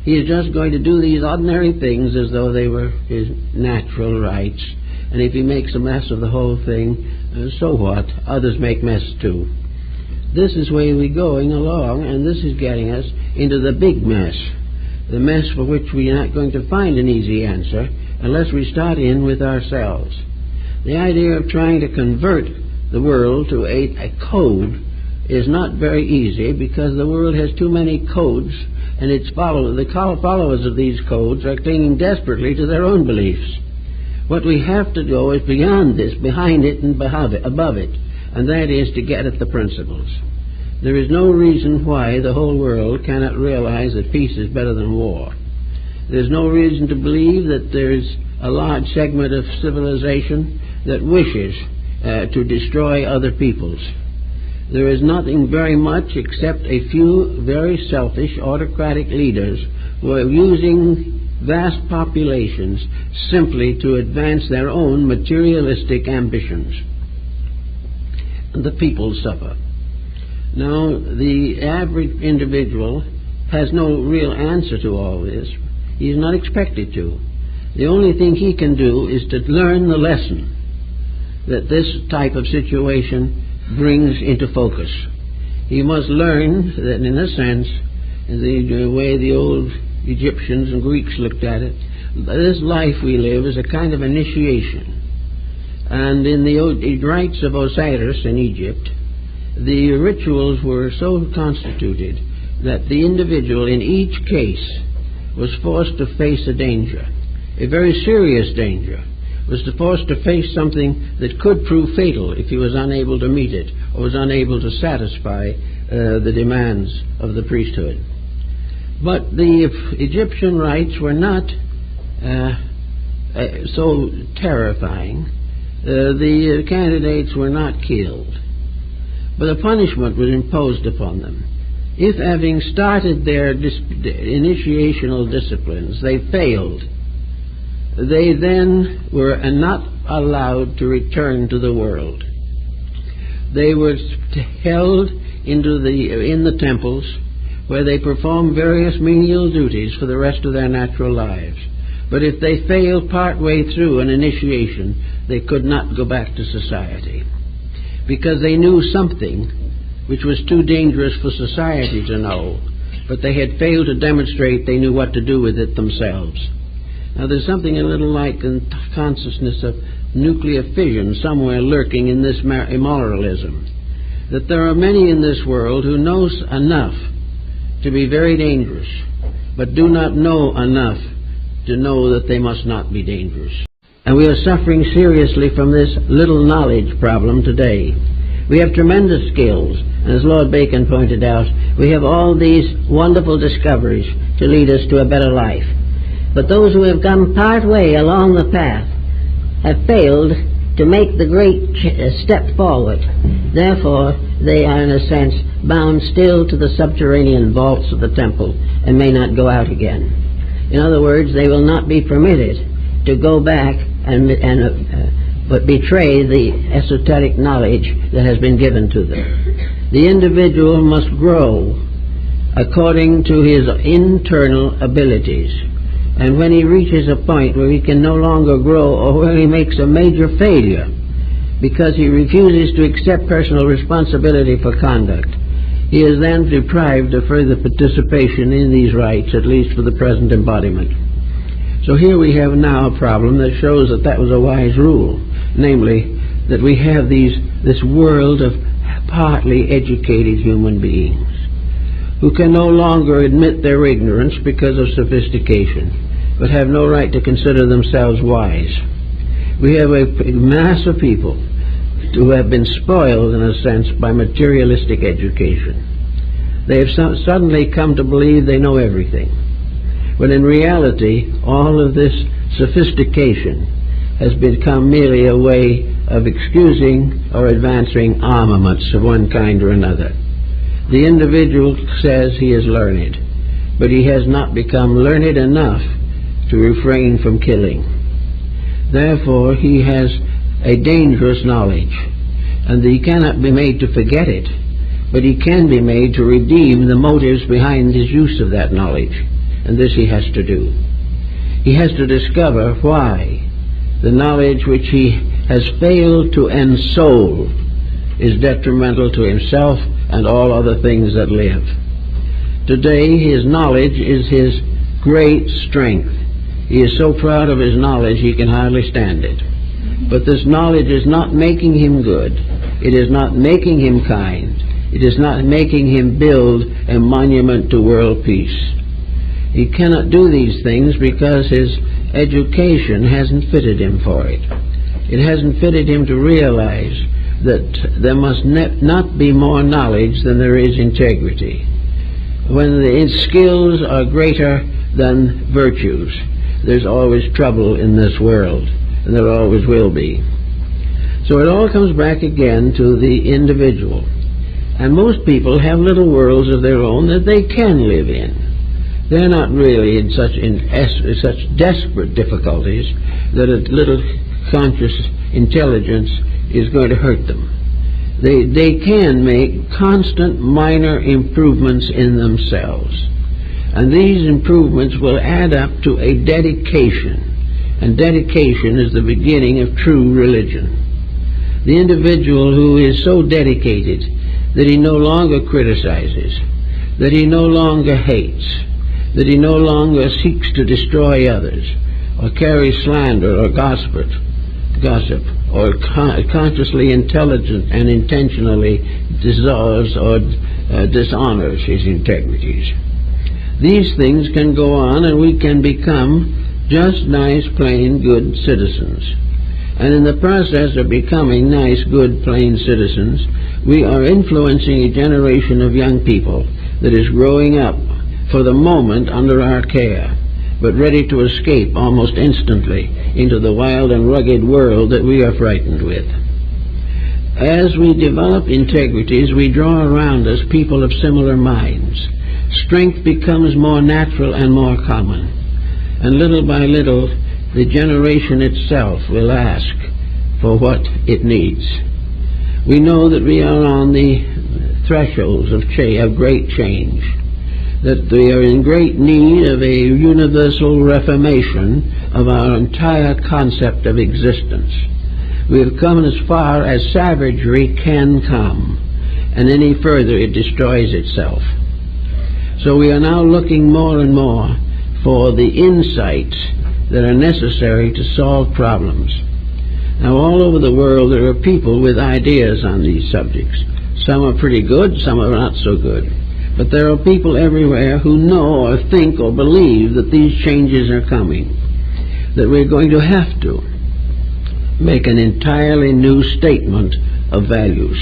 He is just going to do these ordinary things as though they were his natural rights. And if he makes a mess of the whole thing, so what? Others make mess too. This is where we're going along, and this is getting us into the big mess. The mess for which we are not going to find an easy answer unless we start in with ourselves. The idea of trying to convert the world to a code is not very easy, because the world has too many codes, and the followers of these codes are clinging desperately to their own beliefs. What we have to go is beyond this, behind it and above it, and that is to get at the principles. There is no reason why the whole world cannot realize that peace is better than war. There's no reason to believe that there's a large segment of civilization that wishes to destroy other peoples. There is nothing very much except a few very selfish autocratic leaders who are using vast populations simply to advance their own materialistic ambitions. And the people suffer. Now, the average individual has no real answer to all this. He is not expected to. The only thing he can do is to learn the lesson that this type of situation brings into focus. He must learn that, in a sense, the way the old Egyptians and Greeks looked at it, this life we live is a kind of initiation. And in the rites of Osiris in Egypt, the rituals were so constituted that the individual in each case was forced to face a danger, a very serious danger, was forced to face something that could prove fatal if he was unable to meet it or was unable to satisfy the demands of the priesthood. But the Egyptian rites were not so terrifying. The candidates were not killed, but a punishment was imposed upon them. If, having started their initiational disciplines, they failed, they then were not allowed to return to the world. They were held in the temples, where they performed various menial duties for the rest of their natural lives. But if they failed partway through an initiation, they could not go back to society, because they knew something which was too dangerous for society to know, but they had failed to demonstrate they knew what to do with it themselves. Now, there's something a little like a consciousness of nuclear fission somewhere lurking in this immoralism, that there are many in this world who know enough to be very dangerous, but do not know enough to know that they must not be dangerous. And we are suffering seriously from this little knowledge problem today. We have tremendous skills, and as Lord Bacon pointed out, we have all these wonderful discoveries to lead us to a better life. But those who have gone part way along the path have failed to make the great step forward. Therefore, they are in a sense bound still to the subterranean vaults of the temple and may not go out again. In other words, they will not be permitted to go back but betray the esoteric knowledge that has been given to them. The individual must grow according to his internal abilities. And when he reaches a point where he can no longer grow, or where he makes a major failure because he refuses to accept personal responsibility for conduct, he is then deprived of further participation in these rights, at least for the present embodiment. So here we have now a problem that shows that that was a wise rule, namely that we have this world of partly educated human beings who can no longer admit their ignorance because of sophistication, but have no right to consider themselves wise. We have a mass of people who have been spoiled, in a sense, by materialistic education. They have suddenly come to believe they know everything, when in reality all of this sophistication has become merely a way of excusing or advancing armaments of one kind or another. The individual says he is learned, but he has not become learned enough to refrain from killing. Therefore, he has a dangerous knowledge, and he cannot be made to forget it, but he can be made to redeem the motives behind his use of that knowledge, and this he has to do. He has to discover why the knowledge which he has failed to ensoul is detrimental to himself and all other things that live. Today, his knowledge is his great strength. He is so proud of his knowledge he can hardly stand it. But this knowledge is not making him good. It is not making him kind. It is not making him build a monument to world peace. He cannot do these things because his education hasn't fitted him for it. It hasn't fitted him to realize that there must not be more knowledge than there is integrity. When the skills are greater than virtues, there's always trouble in this world, and there always will be. So it all comes back again to the individual. And most people have little worlds of their own that they can live in. They're not really in such desperate difficulties that a little conscious intelligence is going to hurt them. They can make constant minor improvements in themselves. And these improvements will add up to a dedication. And dedication is the beginning of true religion. The individual who is so dedicated that he no longer criticizes, that he no longer hates, that he no longer seeks to destroy others, or carry slander or gossip, or consciously intelligent and intentionally dissolves or dishonors his integrities. These things can go on, and we can become just nice, plain, good citizens. And in the process of becoming nice, good, plain citizens, we are influencing a generation of young people that is growing up for the moment under our care, but ready to escape almost instantly into the wild and rugged world that we are frightened with. As we develop integrities, we draw around us people of similar minds. Strength becomes more natural and more common, and little by little the generation itself will ask for what it needs. We know that we are on the thresholds of great change, that we are in great need of a universal reformation of our entire concept of existence. We have come as far as savagery can come, and any further it destroys itself. So we are now looking more and more for the insights that are necessary to solve problems. Now, all over the world there are people with ideas on these subjects. Some are pretty good, some are not so good. But there are people everywhere who know or think or believe that these changes are coming, that we're going to have to make an entirely new statement of values,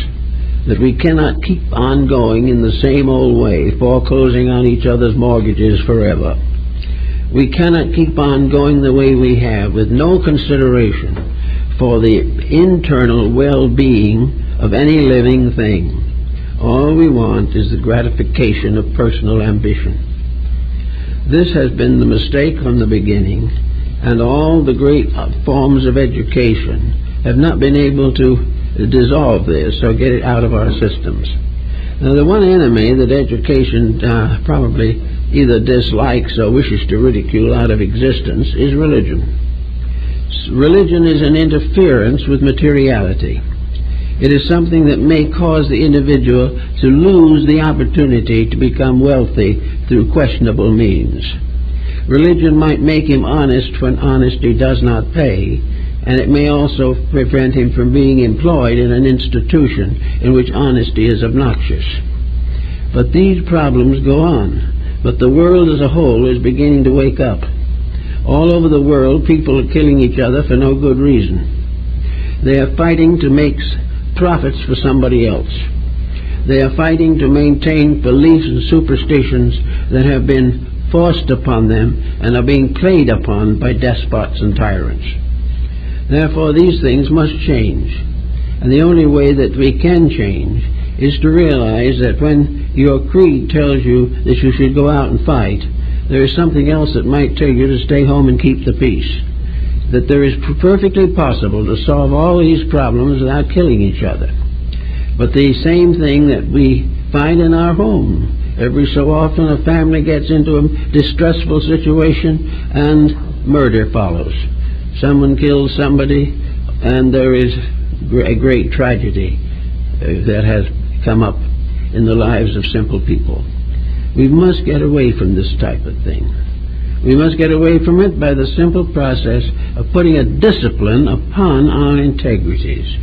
that we cannot keep on going in the same old way, foreclosing on each other's mortgages forever. We cannot keep on going the way we have with no consideration for the internal well-being of any living thing. All we want is the gratification of personal ambition. This has been the mistake from the beginning, and all the great forms of education have not been able to dissolve this or get it out of our systems. Now, the one enemy that education probably either dislikes or wishes to ridicule out of existence is religion. Religion is an interference with materiality. It is something that may cause the individual to lose the opportunity to become wealthy through questionable means. Religion might make him honest when honesty does not pay, and it may also prevent him from being employed in an institution in which honesty is obnoxious. But these problems go on. But the world as a whole is beginning to wake up. All over the world, people are killing each other for no good reason. They are fighting to make profits for somebody else. They are fighting to maintain beliefs and superstitions that have been forced upon them and are being played upon by despots and tyrants. Therefore, these things must change. And the only way that we can change is to realize that when your creed tells you that you should go out and fight, there is something else that might tell you to stay home and keep the peace. That there is perfectly possible to solve all these problems without killing each other. But the same thing that we find in our home. Every so often a family gets into a distressful situation and murder follows. Someone kills somebody and there is a great tragedy that has come up in the lives of simple people. We must get away from this type of thing. We must get away from it by the simple process of putting a discipline upon our integrities.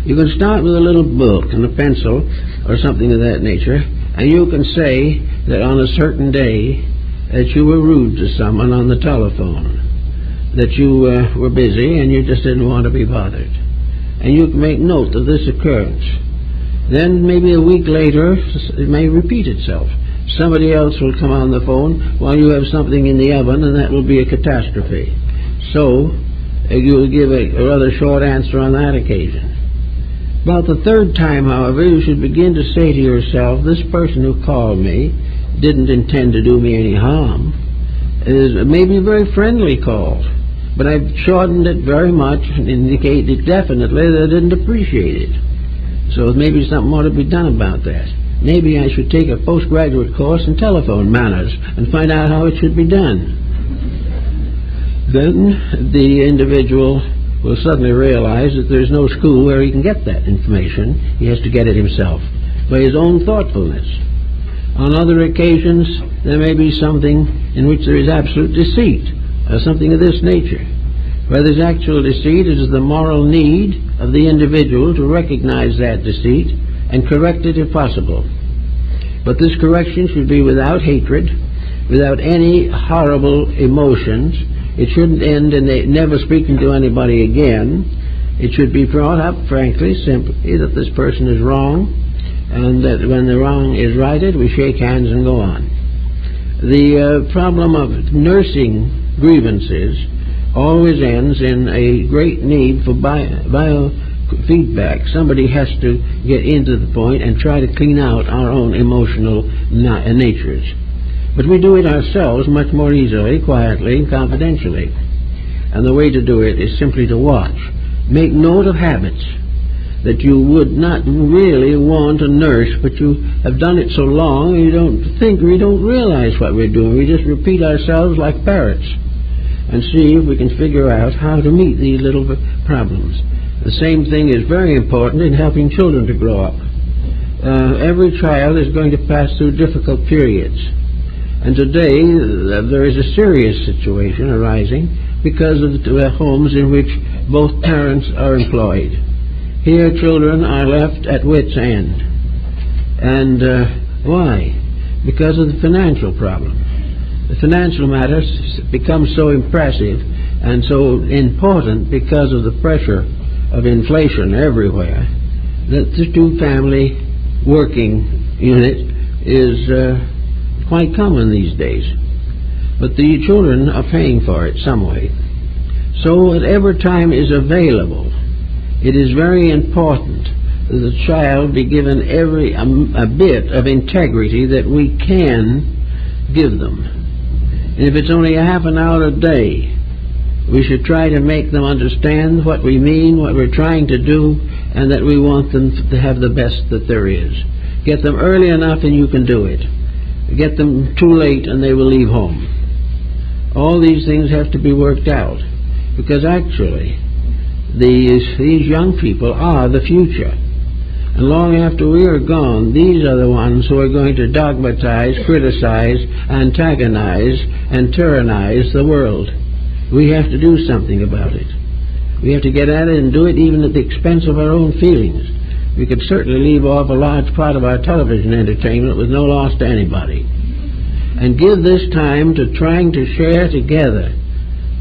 You can start with a little book and a pencil or something of that nature, and you can say that on a certain day that you were rude to someone on the telephone, that you were busy and you just didn't want to be bothered. And you can make note of this occurrence. Then maybe a week later it may repeat itself. Somebody else will come on the phone while you have something in the oven, and that will be a catastrophe. So you will give a rather short answer on that occasion. About the third time, however, you should begin to say to yourself, this person who called me didn't intend to do me any harm. It may be a very friendly call, but I've shortened it very much and indicated definitely that I didn't appreciate it. So maybe something ought to be done about that. Maybe I should take a postgraduate course in telephone manners and find out how it should be done. Then the individual will suddenly realize that there's no school where he can get that information. He has to get it himself by his own thoughtfulness. On other occasions, there may be something in which there is absolute deceit, or something of this nature. Where there's actual deceit, it is the moral need of the individual to recognize that deceit and correct it if possible. But this correction should be without hatred, without any horrible emotions. It shouldn't end in never speaking to anybody again. It should be brought up, frankly, simply, that this person is wrong, and that when the wrong is righted, we shake hands and go on. The problem of nursing grievances always ends in a great need for biofeedback. Somebody has to get into the point and try to clean out our own emotional natures. But we do it ourselves much more easily, quietly, and confidentially. And the way to do it is simply to watch. Make note of habits that you would not really want to nurse, but you have done it so long you don't think, we don't realize what we're doing. We just repeat ourselves like parrots and see if we can figure out how to meet these little problems. The same thing is very important in helping children to grow up. Every child is going to pass through difficult periods. And today there is a serious situation arising because of the homes in which both parents are employed. Here children are left at wit's end. And why? Because of the financial problem. The financial matters become so impressive and so important because of the pressure of inflation everywhere that the two-family working unit is quite common these days. But the children are paying for it some way. So whatever time is available, it is very important that the child be given a bit of integrity that we can give them. And if it's only a half an hour a day, we should try to make them understand what we mean, what we're trying to do, and that we want them to have the best that there is. Get them early enough and you can do it. Get them too late and they will leave home. All these things have to be worked out, because actually these young people are the future. And long after we are gone, these are the ones who are going to dogmatize, criticize, antagonize, and tyrannize the world. We have to do something about it. We have to get at it and do it even at the expense of our own feelings. We could certainly leave off a large part of our television entertainment with no loss to anybody. And give this time to trying to share together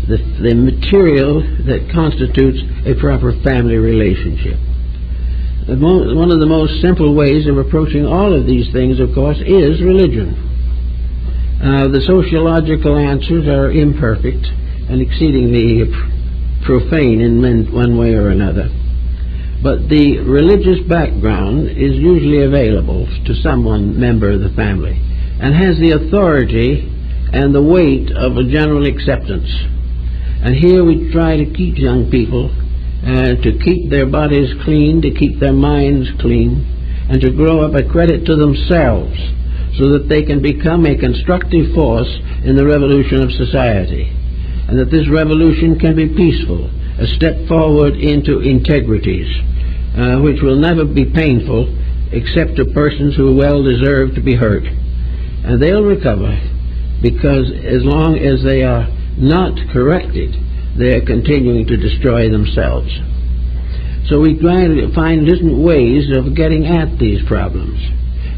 the material that constitutes a proper family relationship. One of the most simple ways of approaching all of these things, of course, is religion. The sociological answers are imperfect and exceedingly profane in one way or another. But the religious background is usually available to someone member of the family and has the authority and the weight of a general acceptance. And here we try to keep young people, to keep their bodies clean, to keep their minds clean, and to grow up a credit to themselves so that they can become a constructive force in the revolution of society, and that this revolution can be peaceful, a step forward into integrities, which will never be painful except to persons who well deserve to be hurt. And they'll recover, because as long as they are not corrected, they are continuing to destroy themselves. So we try to find different ways of getting at these problems.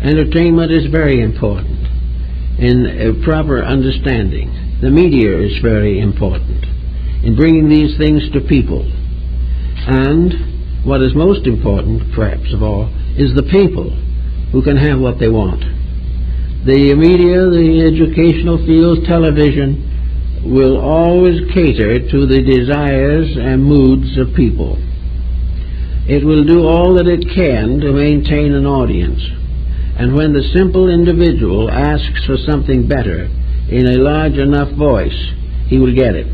Entertainment is very important in a proper understanding. The media is very important in bringing these things to people. And what is most important, perhaps of all, is the people who can have what they want. The media, the educational field, television, will always cater to the desires and moods of people. It will do all that it can to maintain an audience. And when the simple individual asks for something better in a large enough voice, he will get it.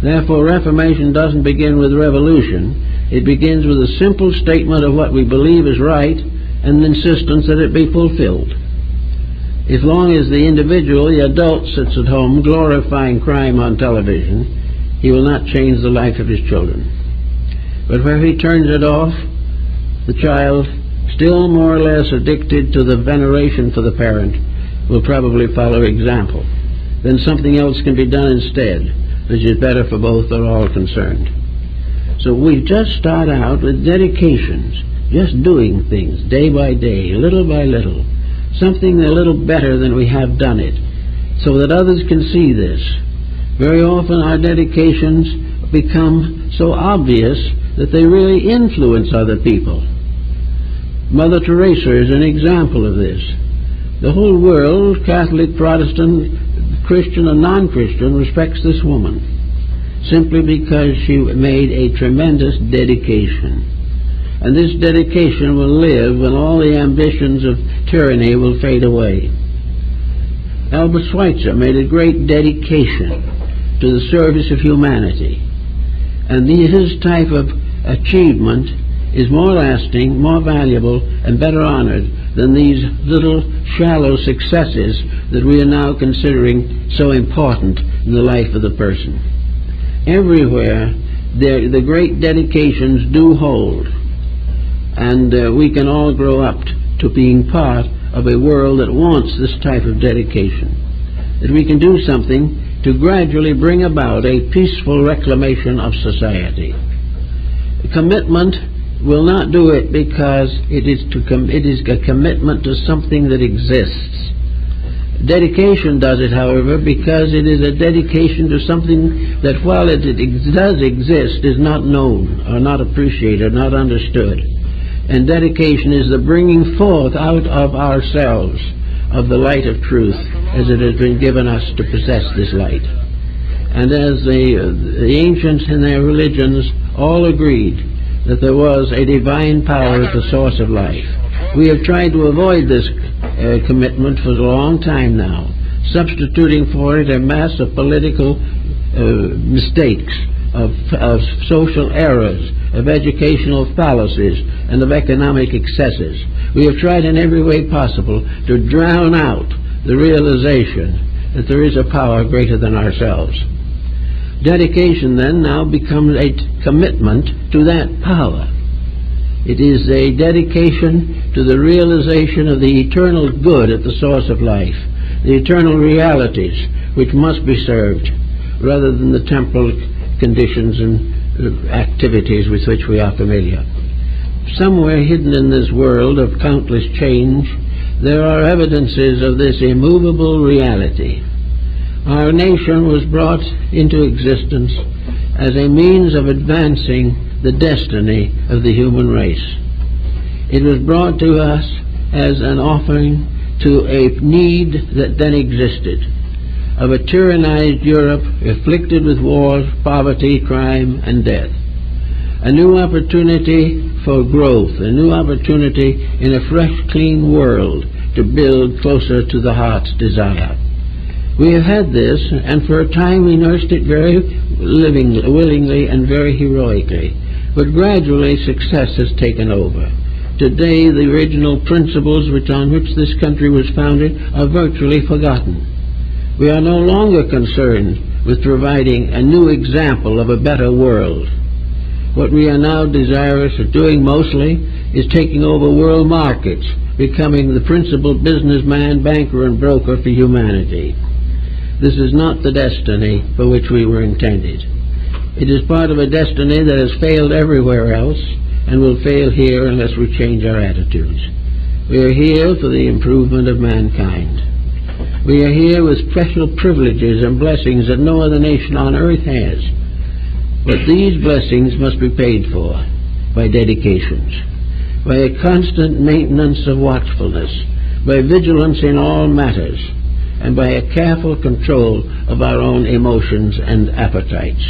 Therefore, Reformation doesn't begin with revolution. It begins with a simple statement of what we believe is right and an insistence that it be fulfilled. As long as the individual, the adult, sits at home glorifying crime on television, he will not change the life of his children. But where he turns it off, the child, still more or less addicted to the veneration for the parent, will probably follow example. Then something else can be done instead, which is better for both or all concerned. So we just start out with dedications, just doing things day by day, little by little, something a little better than we have done it, so that others can see this. Very often our dedications become so obvious that they really influence other people. Mother Teresa is an example of this. The whole world, Catholic, Protestant, Christian and non-Christian, respects this woman simply because she made a tremendous dedication. And this dedication will live when all the ambitions of tyranny will fade away. Albert Schweitzer made a great dedication to the service of humanity. And his type of achievement is more lasting, more valuable, and better honored than these little shallow successes that we are now considering so important in the life of the person. Everywhere, the great dedications do hold. And we can all grow up to being part of a world that wants this type of dedication. that we can do something to gradually bring about a peaceful reclamation of society. Commitment will not do it because it is a commitment to something that exists. Dedication does it, however, because it is a dedication to something that, while it does exist, is not known or not appreciated, not understood. And dedication is the bringing forth out of ourselves of the light of truth as it has been given us to possess this light. And as the ancients in their religions all agreed that there was a divine power at the source of life, we have tried to avoid this commitment for a long time now, substituting for it a mass of political mistakes, of social errors, of educational fallacies, and of economic excesses. We have tried in every way possible to drown out the realization that there is a power greater than ourselves. Dedication then now becomes a commitment to that power. It is a dedication to the realization of the eternal good at the source of life, the eternal realities which must be served, rather than the temporal conditions and activities with which we are familiar. Somewhere hidden in this world of countless change, there are evidences of this immovable reality. Our nation was brought into existence as a means of advancing the destiny of the human race. It was brought to us as an offering to a need that then existed, of a tyrannized Europe afflicted with wars, poverty, crime, and death. A new opportunity for growth, a new opportunity in a fresh, clean world to build closer to the heart's desire. We have had this, and for a time we nursed it very willingly and very heroically. But gradually success has taken over. Today the original principles on which this country was founded are virtually forgotten. We are no longer concerned with providing a new example of a better world. What we are now desirous of doing mostly is taking over world markets, becoming the principal businessman, banker, and broker for humanity. This is not the destiny for which we were intended. It is part of a destiny that has failed everywhere else and will fail here unless we change our attitudes. We are here for the improvement of mankind. We are here with special privileges and blessings that no other nation on earth has. But these blessings must be paid for by dedications, by a constant maintenance of watchfulness, by vigilance in all matters, and by a careful control of our own emotions and appetites.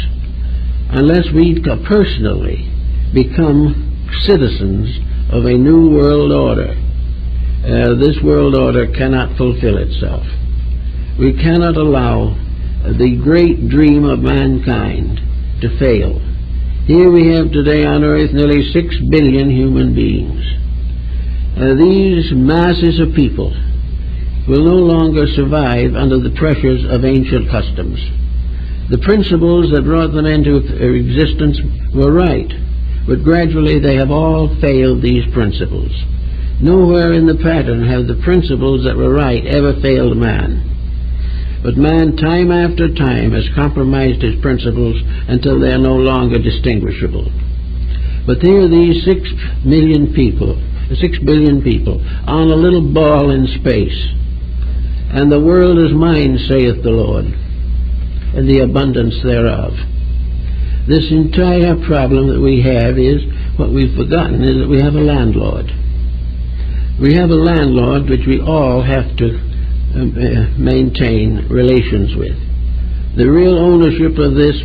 Unless we personally become citizens of a new world order, this world order cannot fulfill itself. We cannot allow the great dream of mankind to fail. Here we have today on earth nearly 6 billion human beings. These masses of people will no longer survive under the pressures of ancient customs. The principles that brought them into existence were right, but gradually they have all failed these principles. Nowhere in the pattern have the principles that were right ever failed man. But man, time after time, has compromised his principles until they are no longer distinguishable. But here these 6 billion people on a little ball in space, and the world is mine, saith the Lord, and the abundance thereof. This entire problem that we have is, what we've forgotten is that we have a landlord. We have a landlord which we all have to maintain relations with. The real ownership of this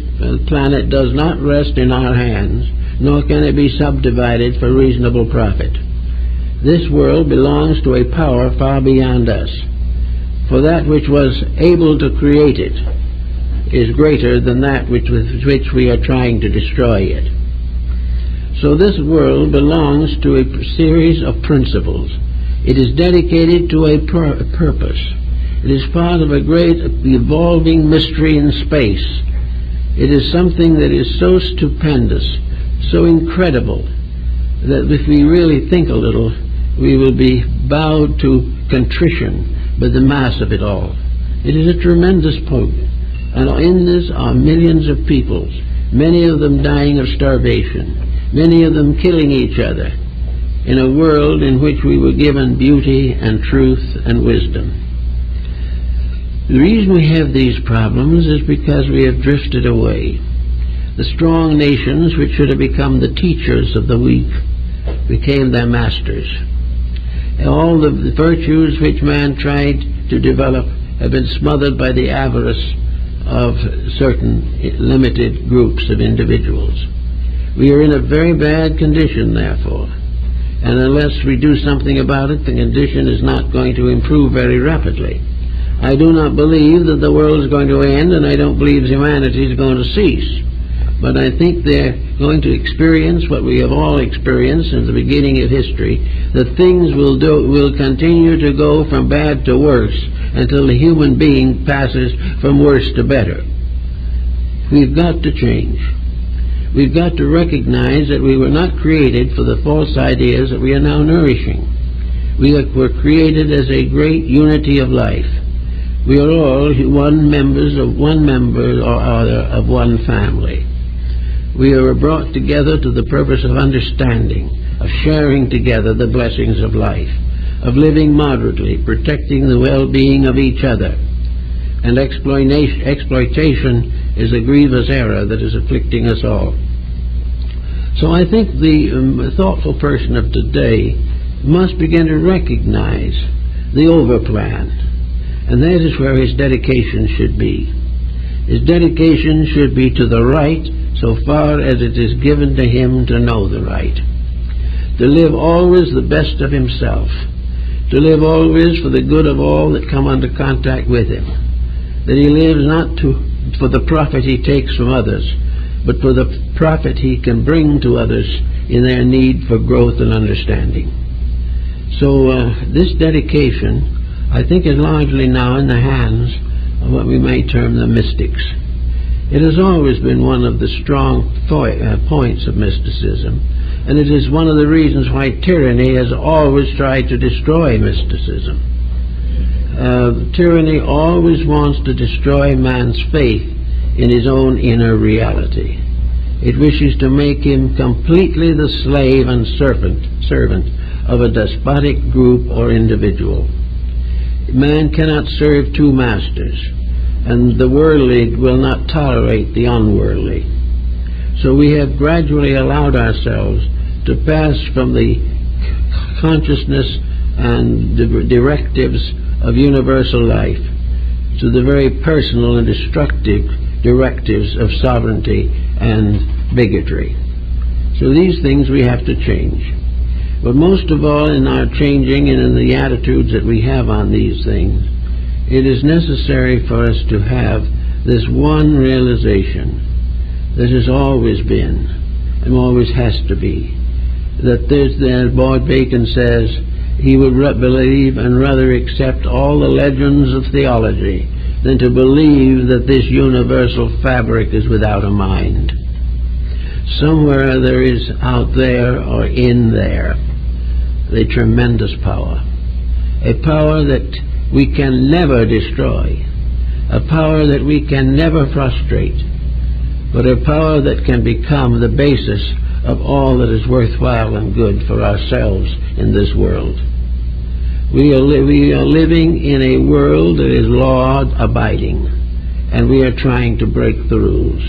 planet does not rest in our hands, nor can it be subdivided for reasonable profit. This world belongs to a power far beyond us, for that which was able to create it is greater than that with which we are trying to destroy it. So this world belongs to a series of principles. It is dedicated to a purpose. It is part of a great evolving mystery in space. It is something that is so stupendous, so incredible, that if we really think a little, we will be bowed to contrition by the mass of it all. It is a tremendous point. And in this are millions of peoples, many of them dying of starvation, many of them killing each other, in a world in which we were given beauty and truth and wisdom. The reason we have these problems is because we have drifted away. The strong nations, which should have become the teachers of the weak, became their masters. All the virtues which man tried to develop have been smothered by the avarice of certain limited groups of individuals. We are in a very bad condition, therefore, and unless we do something about it, the condition is not going to improve very rapidly. I do not believe that the world is going to end, and I don't believe humanity is going to cease. But I think they're going to experience what we have all experienced since the beginning of history, that things will continue to go from bad to worse until the human being passes from worse to better. We've got to change. We've got to recognize that we were not created for the false ideas that we are now nourishing. We were created as a great unity of life. We are all one member or other of one family. We are brought together to the purpose of understanding, of sharing together the blessings of life, of living moderately, protecting the well-being of each other. And exploitation is a grievous error that is afflicting us all. So I think the thoughtful person of today must begin to recognize the overplan, and that is where his dedication should be. His dedication should be to the right, so far as it is given to him to know the right. To live always the best of himself. To live always for the good of all that come under contact with him. That he lives not for the profit he takes from others, but for the profit he can bring to others in their need for growth and understanding. So this dedication, I think, is largely now in the hands of what we may term the mystics. It has always been one of the strong points of mysticism, and it is one of the reasons why tyranny has always tried to destroy mysticism. Tyranny always wants to destroy man's faith in his own inner reality. It wishes to make him completely the slave and servant of a despotic group or individual. Man cannot serve two masters, and the worldly will not tolerate the unworldly. So we have gradually allowed ourselves to pass from the consciousness and the directives of universal life to the very personal and destructive directives of sovereignty and bigotry. So these things we have to change. But most of all, in our changing and in the attitudes that we have on these things, it is necessary for us to have this one realization that has always been and always has to be, that Boyd Bacon says he would believe and rather accept all the legends of theology than to believe that this universal fabric is without a mind. Somewhere there is out there or in there a tremendous power, a power that we can never destroy, a power that we can never frustrate, but a power that can become the basis of all that is worthwhile and good for ourselves in this world. We are living in a world that is law-abiding, and we are trying to break the rules.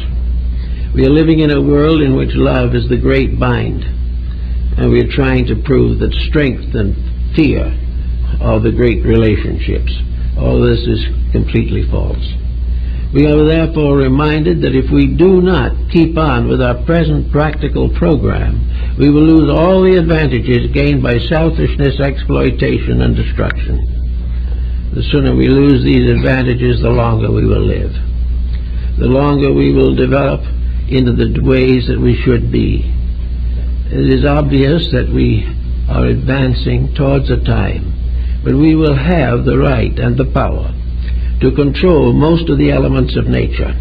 We are living in a world in which love is the great bind, and we are trying to prove that strength and fear are the great relationships. All this is completely false. We are therefore reminded that if we do not keep on with our present practical program, we will lose all the advantages gained by selfishness, exploitation, and destruction. The sooner we lose these advantages, the longer we will live. The longer we will develop into the ways that we should be. It is obvious that we are advancing towards a time when we will have the right and the power to control most of the elements of nature.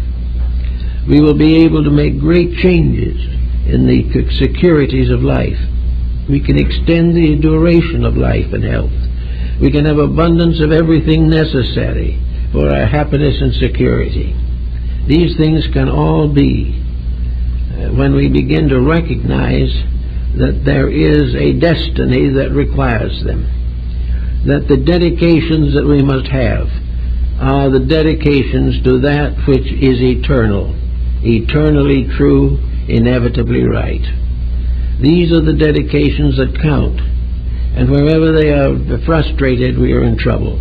We will be able to make great changes in the securities of life. We can extend the duration of life and health. We can have abundance of everything necessary for our happiness and security. These things can all be when we begin to recognize that there is a destiny that requires them, that the dedications that we must have are the dedications to that which is eternal, eternally true, inevitably right. These are the dedications that count, and wherever they are frustrated, we are in trouble.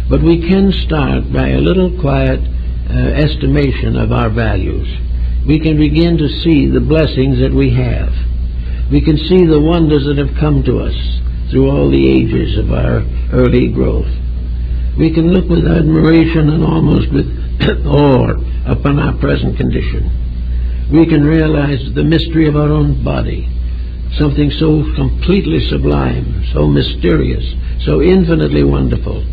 But we can start by a little quiet estimation of our values. We can begin to see the blessings that we have. We can see the wonders that have come to us through all the ages of our early growth. We can look with admiration and almost with awe upon our present condition. We can realize the mystery of our own body, something so completely sublime, so mysterious, so infinitely wonderful,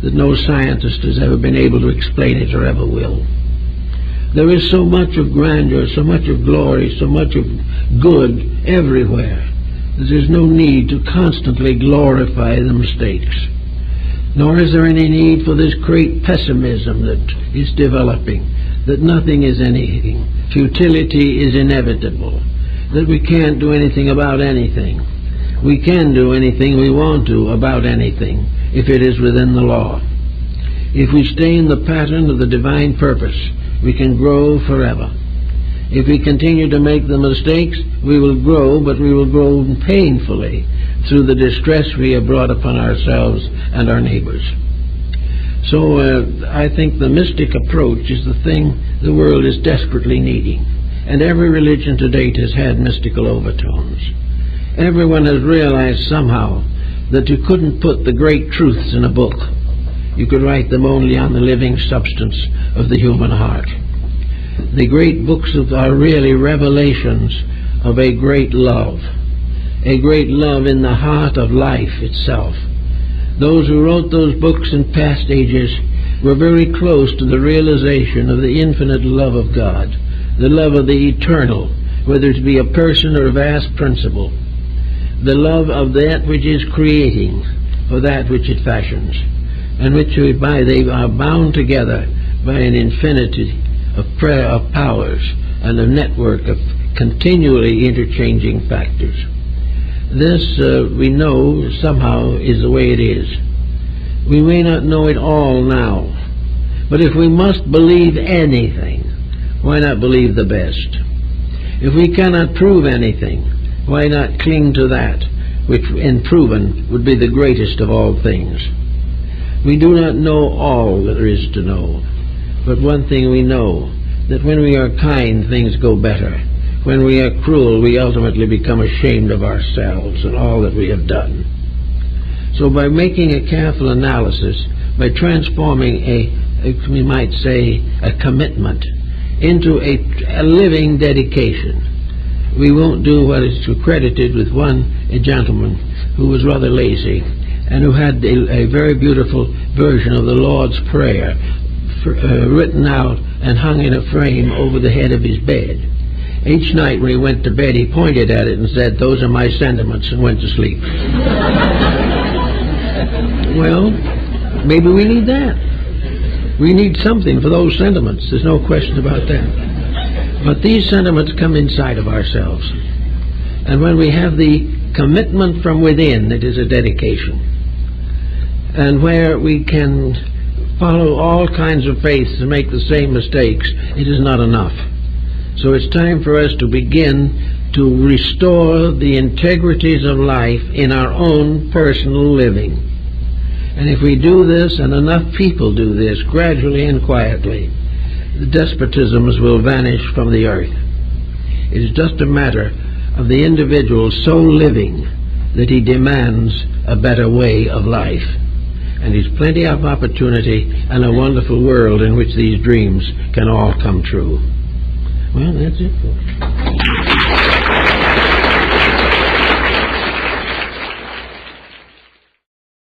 that no scientist has ever been able to explain it or ever will. There is so much of grandeur, so much of glory, so much of good everywhere that there's no need to constantly glorify the mistakes. Nor is there any need for this great pessimism that is developing, that nothing is anything, futility is inevitable, that we can't do anything about anything. We can do anything we want to about anything if it is within the law. If we stay in the pattern of the divine purpose, we can grow forever. If we continue to make the mistakes, we will grow, but we will grow painfully through the distress we have brought upon ourselves and our neighbors. So I think the mystic approach is the thing the world is desperately needing. And every religion to date has had mystical overtones. Everyone has realized somehow that you couldn't put the great truths in a book. You could write them only on the living substance of the human heart. The great books are really revelations of a great love in the heart of life itself. Those who wrote those books in past ages were very close to the realization of the infinite love of God, the love of the eternal, whether it be a person or a vast principle, the love of that which is creating for that which it fashions, and which they are bound together by an infinity of powers and a network of continually interchanging factors. This, we know, somehow is the way it is. We may not know it all now, but if we must believe anything, why not believe the best? If we cannot prove anything, why not cling to that which, when proven, would be the greatest of all things? We do not know all that there is to know, but one thing we know, that when we are kind, things go better. When we are cruel, we ultimately become ashamed of ourselves and all that we have done. So by making a careful analysis, by transforming we might say, a commitment into a living dedication, we won't do what is credited with a gentleman who was rather lazy and who had a very beautiful version of the Lord's Prayer written out and hung in a frame over the head of his bed. Each night when he went to bed, he pointed at it and said, "Those are my sentiments," and went to sleep. Well, maybe we need that. We need something for those sentiments. There's no question about that. But these sentiments come inside of ourselves. And when we have the commitment from within, it is a dedication. And where we can follow all kinds of faiths and make the same mistakes, it is not enough. So it's time for us to begin to restore the integrities of life in our own personal living. And if we do this, and enough people do this, gradually and quietly, the despotisms will vanish from the earth. It is just a matter of the individual so living that he demands a better way of life. And there's plenty of opportunity and a wonderful world in which these dreams can all come true. Well, that's it.